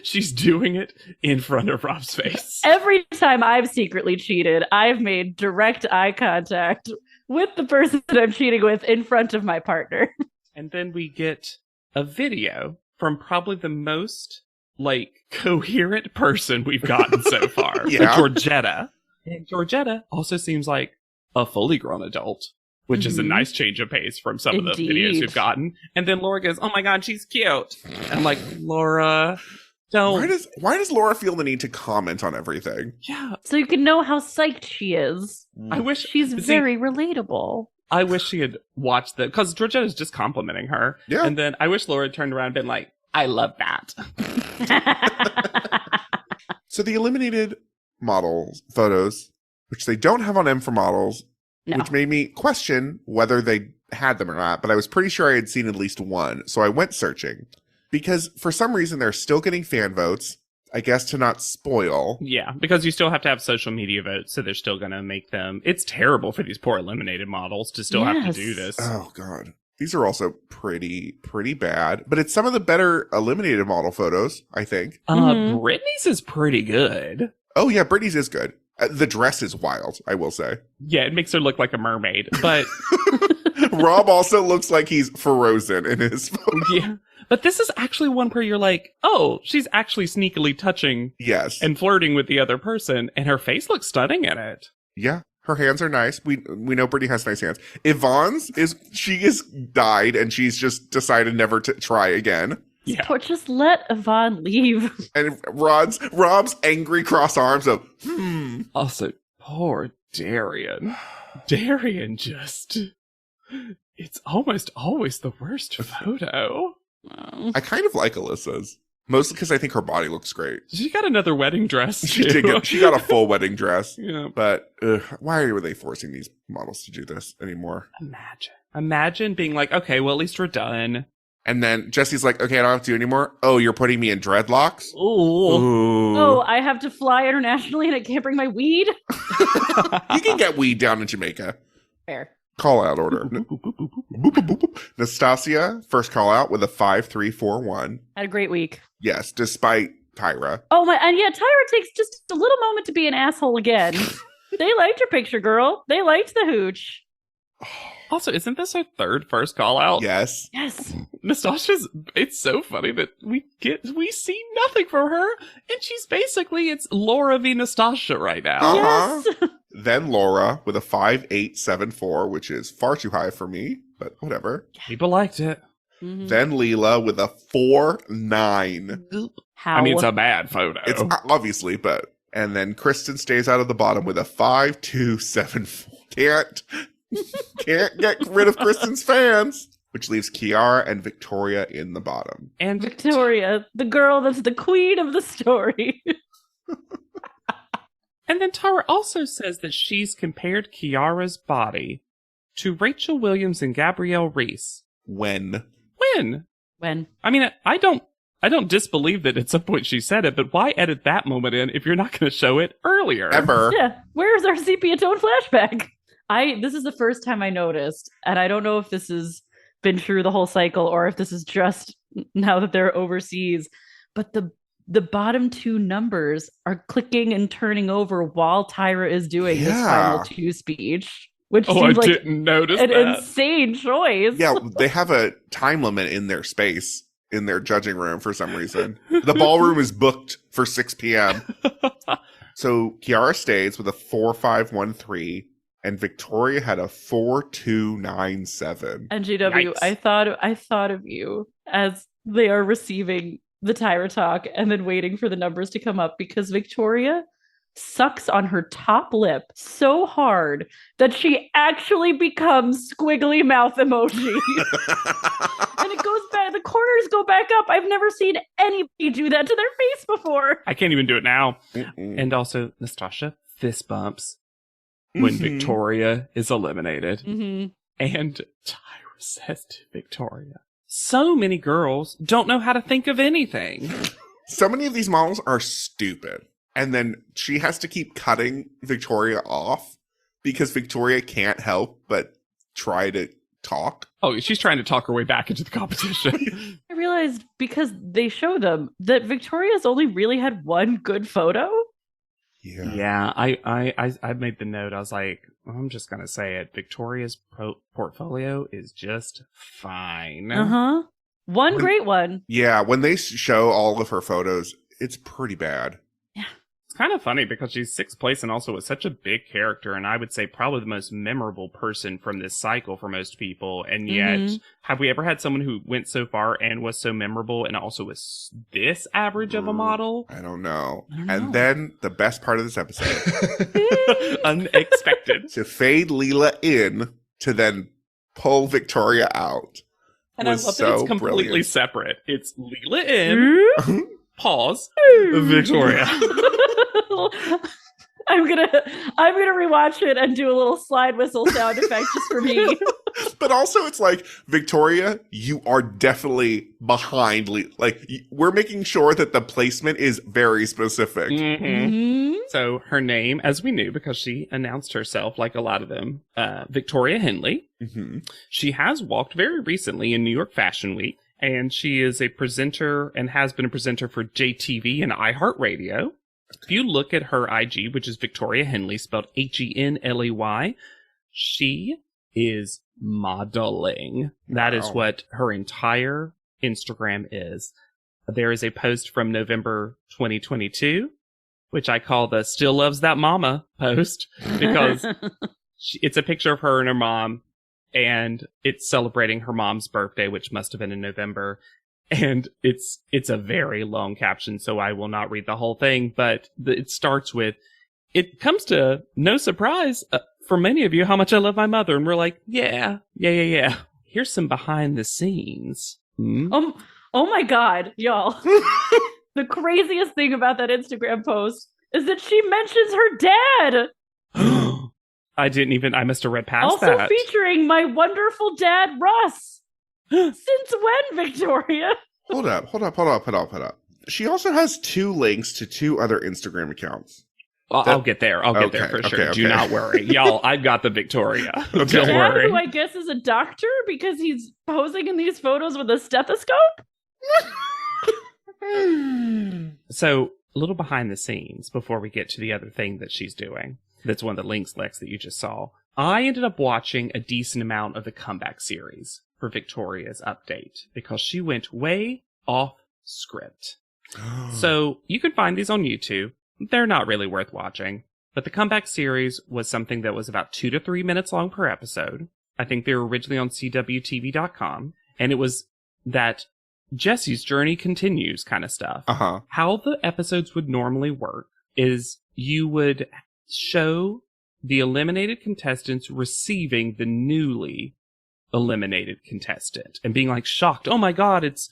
[SPEAKER 1] she's doing it in front of Rob's face.
[SPEAKER 3] Every time I've secretly cheated, I've made direct eye contact with the person that I'm cheating with in front of my partner.
[SPEAKER 1] And then we get a video from probably the most like coherent person we've gotten so far.
[SPEAKER 2] Yeah.
[SPEAKER 1] Georgetta. And Georgetta also seems like a fully grown adult, which is a nice change of pace from some of the videos we've gotten. And then Laura goes, "Oh my God, she's cute." I'm like, Laura, don't.
[SPEAKER 2] Why does Laura feel the need to comment on everything?
[SPEAKER 1] Yeah.
[SPEAKER 3] So you can know how psyched she is.
[SPEAKER 1] I wish
[SPEAKER 3] She's very relatable.
[SPEAKER 1] I wish she had watched the, because Georgetta's just complimenting her.
[SPEAKER 2] Yeah.
[SPEAKER 1] And then I wish Laura had turned around and been like, "I love that."
[SPEAKER 2] So the eliminated models photos, which they don't have on M for models,
[SPEAKER 3] No.
[SPEAKER 2] which made me question whether they had them or not, but I was pretty sure I had seen at least one. So I went searching because for some reason they're still getting fan votes, I guess to not spoil.
[SPEAKER 1] Yeah, because you still have to have social media votes, so they're still going to make them. It's terrible for these poor eliminated models to still have to do this.
[SPEAKER 2] Oh, God. These are also pretty bad, but it's some of the better eliminated model photos, I think.
[SPEAKER 1] Britney's is pretty good.
[SPEAKER 2] Oh, yeah, Britney's is good. The dress is wild, I will say.
[SPEAKER 1] Yeah, it makes her look like a mermaid, but
[SPEAKER 2] Rob also looks like he's frozen in his photo.
[SPEAKER 1] yeah. But this is actually one where you're like, oh, she's actually sneakily touching
[SPEAKER 2] Yes.
[SPEAKER 1] and flirting with the other person, and her face looks stunning in it.
[SPEAKER 2] Yeah, her hands are nice. We know Brittany has nice hands. Yvonne's she is died and she's just decided never to try again.
[SPEAKER 1] Yeah.
[SPEAKER 3] Or just let Yvonne leave.
[SPEAKER 2] And Rob's angry cross arms of
[SPEAKER 1] Also, poor Darian. Darian just, it's almost always the worst photo.
[SPEAKER 3] Oh.
[SPEAKER 2] I kind of like Alyssa's. Mostly because I think her body looks great.
[SPEAKER 1] She got another wedding dress.
[SPEAKER 2] She
[SPEAKER 1] too.
[SPEAKER 2] she got a full wedding dress.
[SPEAKER 1] Yeah.
[SPEAKER 2] But why are they forcing these models to do this anymore?
[SPEAKER 1] Imagine being like, okay, well, at least we're done.
[SPEAKER 2] And then Jesse's like, okay, I don't have to do anymore. Oh, you're putting me in dreadlocks?
[SPEAKER 1] Ooh.
[SPEAKER 2] Ooh.
[SPEAKER 3] Oh, I have to fly internationally and I can't bring my weed?
[SPEAKER 2] You can get weed down in Jamaica.
[SPEAKER 3] Fair.
[SPEAKER 2] Call out order. Nastasia, first call out with a 5-3-4-1.
[SPEAKER 3] Had a great week.
[SPEAKER 2] Yes, despite Tyra.
[SPEAKER 3] Oh my, and yeah, Tyra takes just a little moment to be an asshole again. They liked your picture, girl. They liked the hooch.
[SPEAKER 1] Also, isn't this her third first call out?
[SPEAKER 2] Yes.
[SPEAKER 3] Yes.
[SPEAKER 1] Nastasia's, it's so funny that we see nothing from her, and she's basically, it's Laura v. Nastasia right now.
[SPEAKER 2] Uh-huh.
[SPEAKER 3] Yes.
[SPEAKER 2] Then Laura with a 5-8-7-4, which is far too high for me, but whatever.
[SPEAKER 1] People liked it.
[SPEAKER 3] Mhm.
[SPEAKER 2] Then Leela with a 4-9.
[SPEAKER 3] How?
[SPEAKER 1] I mean, it's a bad photo.
[SPEAKER 2] It's obviously, but. And then Kristen stays out of the bottom with a 5-2-7-4. Can't get rid of Kristen's fans, which leaves Kiara and Victoria in the bottom.
[SPEAKER 1] And
[SPEAKER 3] Victoria, the girl that's the queen of the story.
[SPEAKER 1] And then Tara also says that she's compared Kiara's body to Rachel Williams and Gabrielle Reese.
[SPEAKER 2] When?
[SPEAKER 3] When?
[SPEAKER 1] I mean, I don't disbelieve that at some point she said it, but why edit that moment in if you're not going to show it earlier?
[SPEAKER 2] Ever.
[SPEAKER 3] Yeah. Where's our sepia tone flashback? This is the first time I noticed, and I don't know if this has been true the whole cycle or if this is just now that they're overseas, but the bottom two numbers are clicking and turning over while Tyra is doing this final two speech, which seems like
[SPEAKER 1] didn't notice
[SPEAKER 3] an
[SPEAKER 1] that.
[SPEAKER 3] insane choice.
[SPEAKER 2] Yeah, they have a time limit in their space. in their judging room for some reason. The ballroom is booked for 6 p.m. So Kiara stays with a 4.513, and Victoria had a 4.297.
[SPEAKER 3] And GW,
[SPEAKER 1] Yikes.
[SPEAKER 3] I thought of you as they are receiving the Tyra talk and then waiting for the numbers to come up, because Victoria sucks on her top lip so hard that she actually becomes squiggly mouth emoji. And it goes back, the corners go back up. I've never seen anybody do that to their face before.
[SPEAKER 1] I can't even do it now.
[SPEAKER 2] Mm-mm.
[SPEAKER 1] And also, Nastasha, fist bumps when Victoria is eliminated.
[SPEAKER 3] Mm-hmm.
[SPEAKER 1] And Tyra says to Victoria, so many girls don't know how to think of anything.
[SPEAKER 2] So many of these models are stupid. And then she has to keep cutting Victoria off because Victoria can't help but try to talk.
[SPEAKER 1] Oh, she's trying to talk her way back into the competition.
[SPEAKER 3] I realized, because they show them, that Victoria's only really had one good photo.
[SPEAKER 1] Yeah, I made the note. I was like, I'm just going to say it. Victoria's portfolio is just fine.
[SPEAKER 3] Uh-huh. One great one.
[SPEAKER 2] Yeah, when they show all of her photos, it's pretty bad.
[SPEAKER 1] It's kind of funny because she's 6th place and also is such a big character, and I would say probably the most memorable person from this cycle for most people. And yet, have we ever had someone who went so far and was so memorable and also was this average of a model?
[SPEAKER 2] I don't know. And then the best part of this episode.
[SPEAKER 1] Unexpected.
[SPEAKER 2] To fade Leela in to then pull Victoria out.
[SPEAKER 1] And I love that it's completely
[SPEAKER 2] brilliant.
[SPEAKER 1] Separate. It's Leela in, pause, Victoria.
[SPEAKER 3] I'm gonna rewatch it and do a little slide whistle sound effect just for me.
[SPEAKER 2] But also, it's like, Victoria, you are definitely behind. Like, we're making sure that the placement is very specific.
[SPEAKER 1] So her name, as we knew, because she announced herself like a lot of them, Victoria Henley. She has walked very recently in New York Fashion Week, and she is a presenter and has been a presenter for JTV and iHeartRadio. If you look at her IG, which is Victoria Henley, spelled Henley, she is modeling. That is what her entire Instagram is. There is a post from November 2022, which I call the Still Loves That Mama post, because it's a picture of her and her mom, and it's celebrating her mom's birthday, which must have been in November. And it's a very long caption, so I will not read the whole thing, but it starts with, it comes to no surprise for many of you how much I love my mother. And we're like, yeah. Here's some behind the scenes.
[SPEAKER 3] Oh my God, y'all. The craziest thing about that Instagram post is that she mentions her dad.
[SPEAKER 1] I must have read past
[SPEAKER 3] that.
[SPEAKER 1] Also
[SPEAKER 3] featuring my wonderful dad, Russ. Since when, Victoria?
[SPEAKER 2] Hold up. She also has 2 links to 2 other Instagram accounts.
[SPEAKER 1] I'll get there. I'll get there for sure.
[SPEAKER 2] Okay.
[SPEAKER 1] Do not worry. Y'all, I've got the Victoria. Don't
[SPEAKER 3] Dad,
[SPEAKER 1] worry.
[SPEAKER 3] who I guess is a doctor because he's posing in these photos with a stethoscope?
[SPEAKER 1] So, a little behind the scenes before we get to the other thing that she's doing. That's one of the links, Lex, that you just saw. I ended up watching a decent amount of the comeback series for Victoria's update because she went way off script. So you can find these on YouTube. They're not really worth watching, but the comeback series was something that was about 2 to 3 minutes long per episode. I think they were originally on CWTV.com, and it was that Jesse's journey continues kind of stuff. How the episodes would normally work is you would show the eliminated contestants receiving the newly eliminated contestant and being like shocked. Oh my God, it's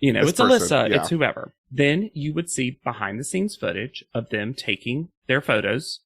[SPEAKER 1] Alyssa, it's whoever. Then you would see behind the scenes footage of them taking their photos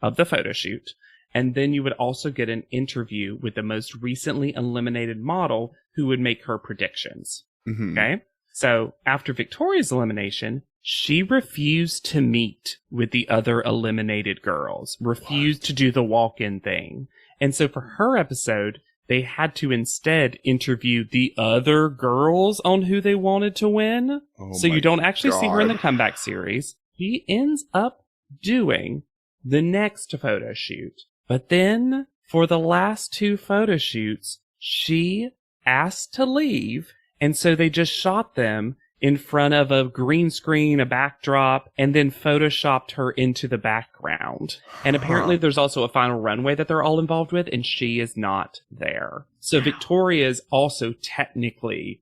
[SPEAKER 1] of the photo shoot. And then you would also get an interview with the most recently eliminated model who would make her predictions. Okay. So after Victoria's elimination, she refused to meet with the other eliminated girls, refused to do the walk-in thing. And so for her episode, they had to instead interview the other girls on who they wanted to win. So you don't actually see her in the comeback series. She ends up doing the next photo shoot. But then for the last 2 photo shoots, she asked to leave And so they just shot them in front of a green screen, a backdrop, and then photoshopped her into the background. And apparently there's also a final runway that they're all involved with, and she is not there. So Victoria is also technically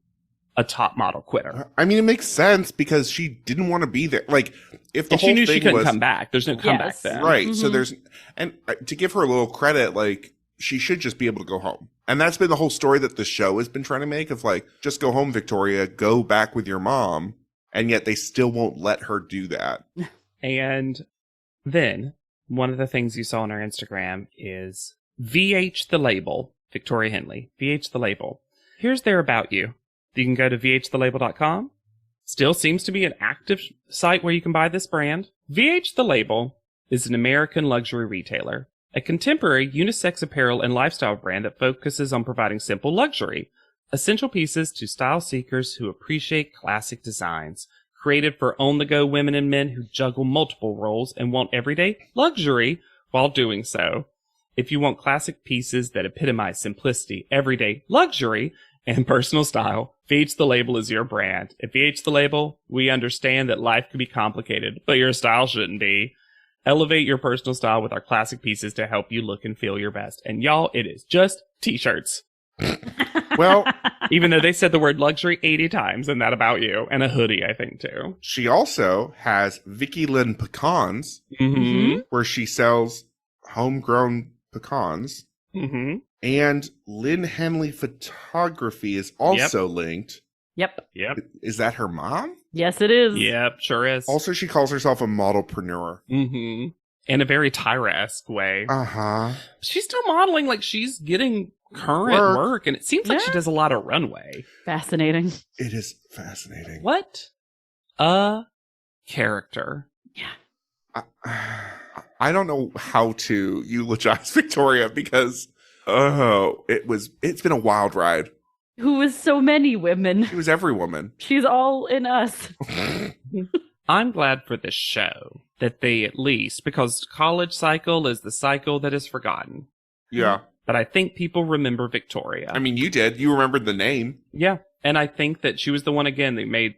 [SPEAKER 1] a top model quitter.
[SPEAKER 2] I mean, it makes sense because she didn't want to be there. Like, if the
[SPEAKER 1] And
[SPEAKER 2] whole
[SPEAKER 1] she knew
[SPEAKER 2] thing
[SPEAKER 1] she couldn't
[SPEAKER 2] was
[SPEAKER 1] come back. There's no comeback then.
[SPEAKER 2] right, so there's, and to give her a little credit, like, she should just be able to go home. And that's been the whole story that the show has been trying to make of like, just go home, Victoria, go back with your mom. And yet they still won't let her do that.
[SPEAKER 1] And then one of the things you saw on our Instagram is VH the Label, Victoria Henley, VH the Label. Here's their about you. You can go to vhthelabel.com. Still seems to be an active site where you can buy this brand. VH the Label is an American luxury retailer, a contemporary unisex apparel and lifestyle brand that focuses on providing simple luxury, essential pieces to style seekers who appreciate classic designs, created for on-the-go women and men who juggle multiple roles and want everyday luxury while doing so. If you want classic pieces that epitomize simplicity, everyday luxury, and personal style, VH the Label is your brand. At VH the Label, we understand that life can be complicated, but your style shouldn't be. Elevate your personal style with our classic pieces to help you look and feel your best. And y'all, it is just t-shirts.
[SPEAKER 2] Well,
[SPEAKER 1] even though they said the word luxury 80 times in that about you, and a hoodie, I think, too.
[SPEAKER 2] she also has Vicky Lynn Pecans, where she sells homegrown pecans. And Lynn Henley Photography is also linked.
[SPEAKER 3] Yep.
[SPEAKER 2] Is that her mom?
[SPEAKER 3] Yes, it is.
[SPEAKER 1] Yep, sure is.
[SPEAKER 2] Also, she calls herself a modelpreneur.
[SPEAKER 1] In a very Tyra-esque way. She's still modeling, like she's getting current work, and it seems like she does a lot of runway.
[SPEAKER 3] Fascinating.
[SPEAKER 2] It is fascinating.
[SPEAKER 1] What a character.
[SPEAKER 3] Yeah.
[SPEAKER 2] I don't know how to eulogize Victoria because it's been a wild ride.
[SPEAKER 3] Who is so many women.
[SPEAKER 2] She was every woman.
[SPEAKER 3] She's all in us.
[SPEAKER 1] I'm glad for this show that they at least, because college cycle is the cycle that is forgotten.
[SPEAKER 2] Yeah.
[SPEAKER 1] But I think people remember Victoria.
[SPEAKER 2] I mean, you did. You remembered the name.
[SPEAKER 1] Yeah. And I think that she was the one, again, that made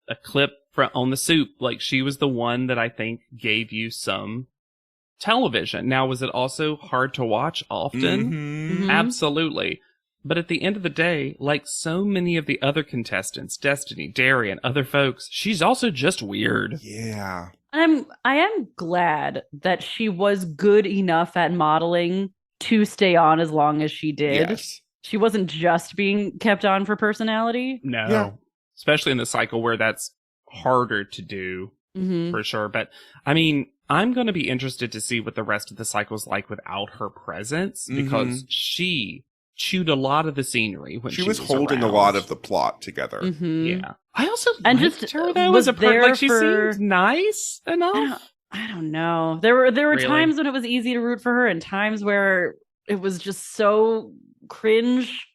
[SPEAKER 1] a clip on the soup. Like, she was the one that I think gave you some television. Now, was it also hard to watch often? Absolutely. But at the end of the day, like so many of the other contestants, Destiny, Darian, other folks, she's also just weird.
[SPEAKER 2] Yeah.
[SPEAKER 3] I am glad that she was good enough at modeling to stay on as long as she did.
[SPEAKER 2] Yes.
[SPEAKER 3] She wasn't just being kept on for personality.
[SPEAKER 1] No.
[SPEAKER 2] Yeah.
[SPEAKER 1] Especially in the cycle where that's harder to do, for sure. But, I mean, I'm going to be interested to see what the rest of the cycle's like without her presence, because she chewed a lot of the scenery when she was
[SPEAKER 2] holding
[SPEAKER 1] around.
[SPEAKER 2] a lot of the plot together.
[SPEAKER 1] Yeah. I also
[SPEAKER 3] And
[SPEAKER 1] liked
[SPEAKER 3] just
[SPEAKER 1] her, though,
[SPEAKER 3] was
[SPEAKER 1] as a part.
[SPEAKER 3] there
[SPEAKER 1] Like, she
[SPEAKER 3] for-
[SPEAKER 1] seemed nice enough.
[SPEAKER 3] I don't know. There were
[SPEAKER 1] Really?
[SPEAKER 3] times when it was easy to root for her and times where it was just so cringe.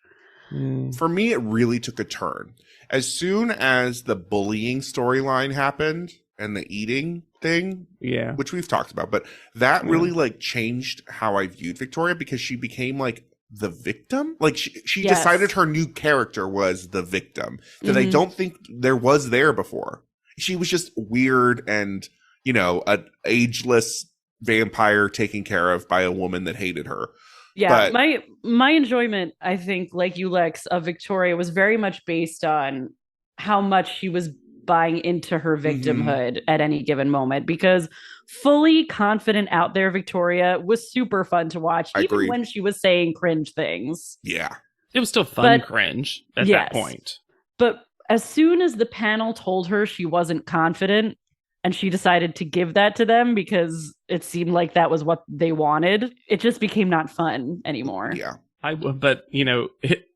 [SPEAKER 2] For me, it really took a turn. As soon as the bullying storyline happened and the eating thing,
[SPEAKER 1] Yeah.
[SPEAKER 2] which we've talked about, but that really like changed how I viewed Victoria because she became like the victim. Like she
[SPEAKER 3] Yes.
[SPEAKER 2] decided her new character was the victim that I don't think there was there before. She was just weird and, you know, an ageless vampire taken care of by a woman that hated her.
[SPEAKER 3] Yeah,
[SPEAKER 2] But-
[SPEAKER 3] my enjoyment, I think, like you, Lex, of Victoria was very much based on how much she was buying into her victimhood at any given moment. Because fully confident out there Victoria was super fun to watch,
[SPEAKER 2] I
[SPEAKER 3] even
[SPEAKER 2] agree.
[SPEAKER 3] when she was saying cringe things.
[SPEAKER 2] Yeah.
[SPEAKER 1] It was still fun
[SPEAKER 3] But-
[SPEAKER 1] cringe at
[SPEAKER 3] Yes.
[SPEAKER 1] that point.
[SPEAKER 3] But as soon as the panel told her she wasn't confident, and she decided to give that to them because it seemed like that was what they wanted, it just became not fun anymore.
[SPEAKER 2] Yeah.
[SPEAKER 1] But, you know,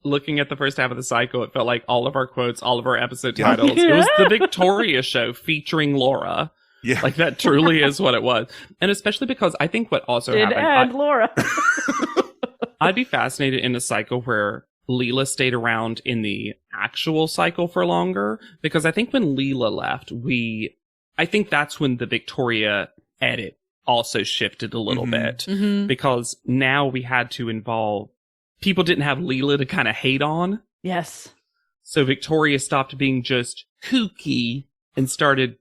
[SPEAKER 1] looking at the first half of the cycle, it felt like all of our quotes, all of our episode titles, it was the Victoria show featuring Laura.
[SPEAKER 2] Yeah.
[SPEAKER 1] Like, that truly is what it was. And especially because I think what also
[SPEAKER 3] Did
[SPEAKER 1] happened,
[SPEAKER 3] and Laura.
[SPEAKER 1] I'd be fascinated in a cycle where Leela stayed around in the actual cycle for longer, because I think when Leela left, I think that's when the Victoria edit also shifted a little bit, because now we had to involve, people didn't have Leela to kind of hate on.
[SPEAKER 3] Yes.
[SPEAKER 1] So Victoria stopped being just kooky and started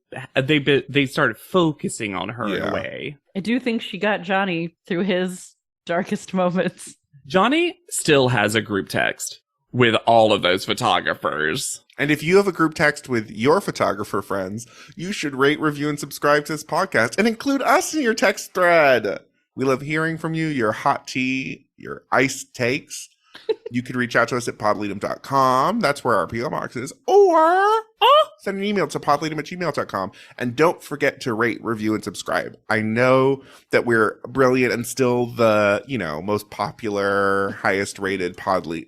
[SPEAKER 1] focusing on her in a way.
[SPEAKER 3] I do think she got Johnny through his darkest moments.
[SPEAKER 1] Johnny still has a group text with all of those photographers.
[SPEAKER 2] And if you have a group text with your photographer friends, you should rate, review, and subscribe to this podcast and include us in your text thread. We love hearing from you, your hot tea, your iced takes. You can reach out to us at podleadum.com. That's where our PO box is. Or send an email to podleadum@gmail.com. And don't forget to rate, review, and subscribe. I know that we're brilliant and still the, most popular, highest rated Podleadum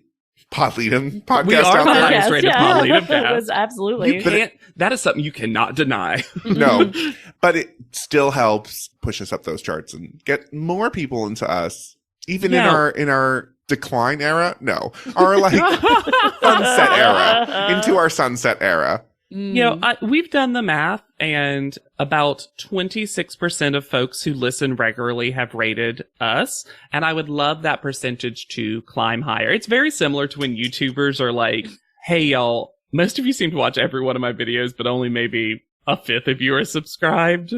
[SPEAKER 2] podcast
[SPEAKER 1] We are
[SPEAKER 2] out
[SPEAKER 1] the
[SPEAKER 2] there.
[SPEAKER 1] highest rated Podleadum
[SPEAKER 3] It was absolutely.
[SPEAKER 1] That is something you cannot deny.
[SPEAKER 2] No, but it still helps push us up those charts and get more people into us, even in our decline era. No, our sunset era, into our sunset era.
[SPEAKER 1] We've done the math, and about 26% of folks who listen regularly have rated us, and I would love that percentage to climb higher. It's very similar to when YouTubers are like, hey, y'all, most of you seem to watch every one of my videos, but only maybe a fifth of you are subscribed.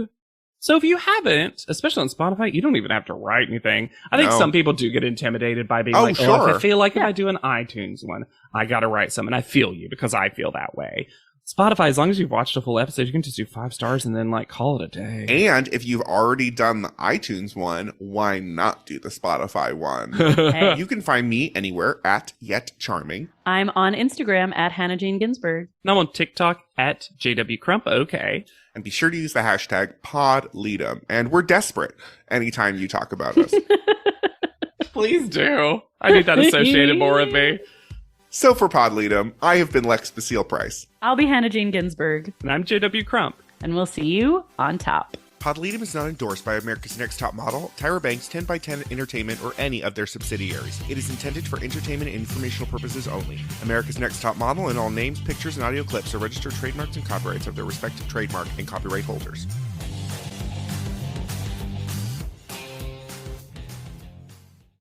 [SPEAKER 1] So if you haven't, especially on Spotify, you don't even have to write anything. I think some people do get intimidated by being if I feel like if I do an iTunes one, I got to write some. And I feel you because I feel that way. Spotify, as long as you've watched a full episode, you can just do 5 stars and then call it a day.
[SPEAKER 2] And if you've already done the iTunes one, why not do the Spotify one?
[SPEAKER 3] Hey.
[SPEAKER 2] You can find me anywhere at Yet Charming.
[SPEAKER 3] I'm on Instagram at Hannah Jane Ginsburg.
[SPEAKER 1] And I'm on TikTok at JW Crump. Okay.
[SPEAKER 2] And be sure to use the hashtag PodLeadum. And we're desperate anytime you talk about us.
[SPEAKER 1] Please do. I need that associated more with me.
[SPEAKER 2] So for PodLeadum, I have been Lex Basile Price.
[SPEAKER 3] I'll be Hannah Jane Ginsburg.
[SPEAKER 1] And I'm JW Crump.
[SPEAKER 3] And we'll see you on top.
[SPEAKER 2] PodLeadum is not endorsed by America's Next Top Model, Tyra Banks, 10x10 Entertainment, or any of their subsidiaries. It is intended for entertainment and informational purposes only. America's Next Top Model and all names, pictures, and audio clips are registered trademarks and copyrights of their respective trademark and copyright holders.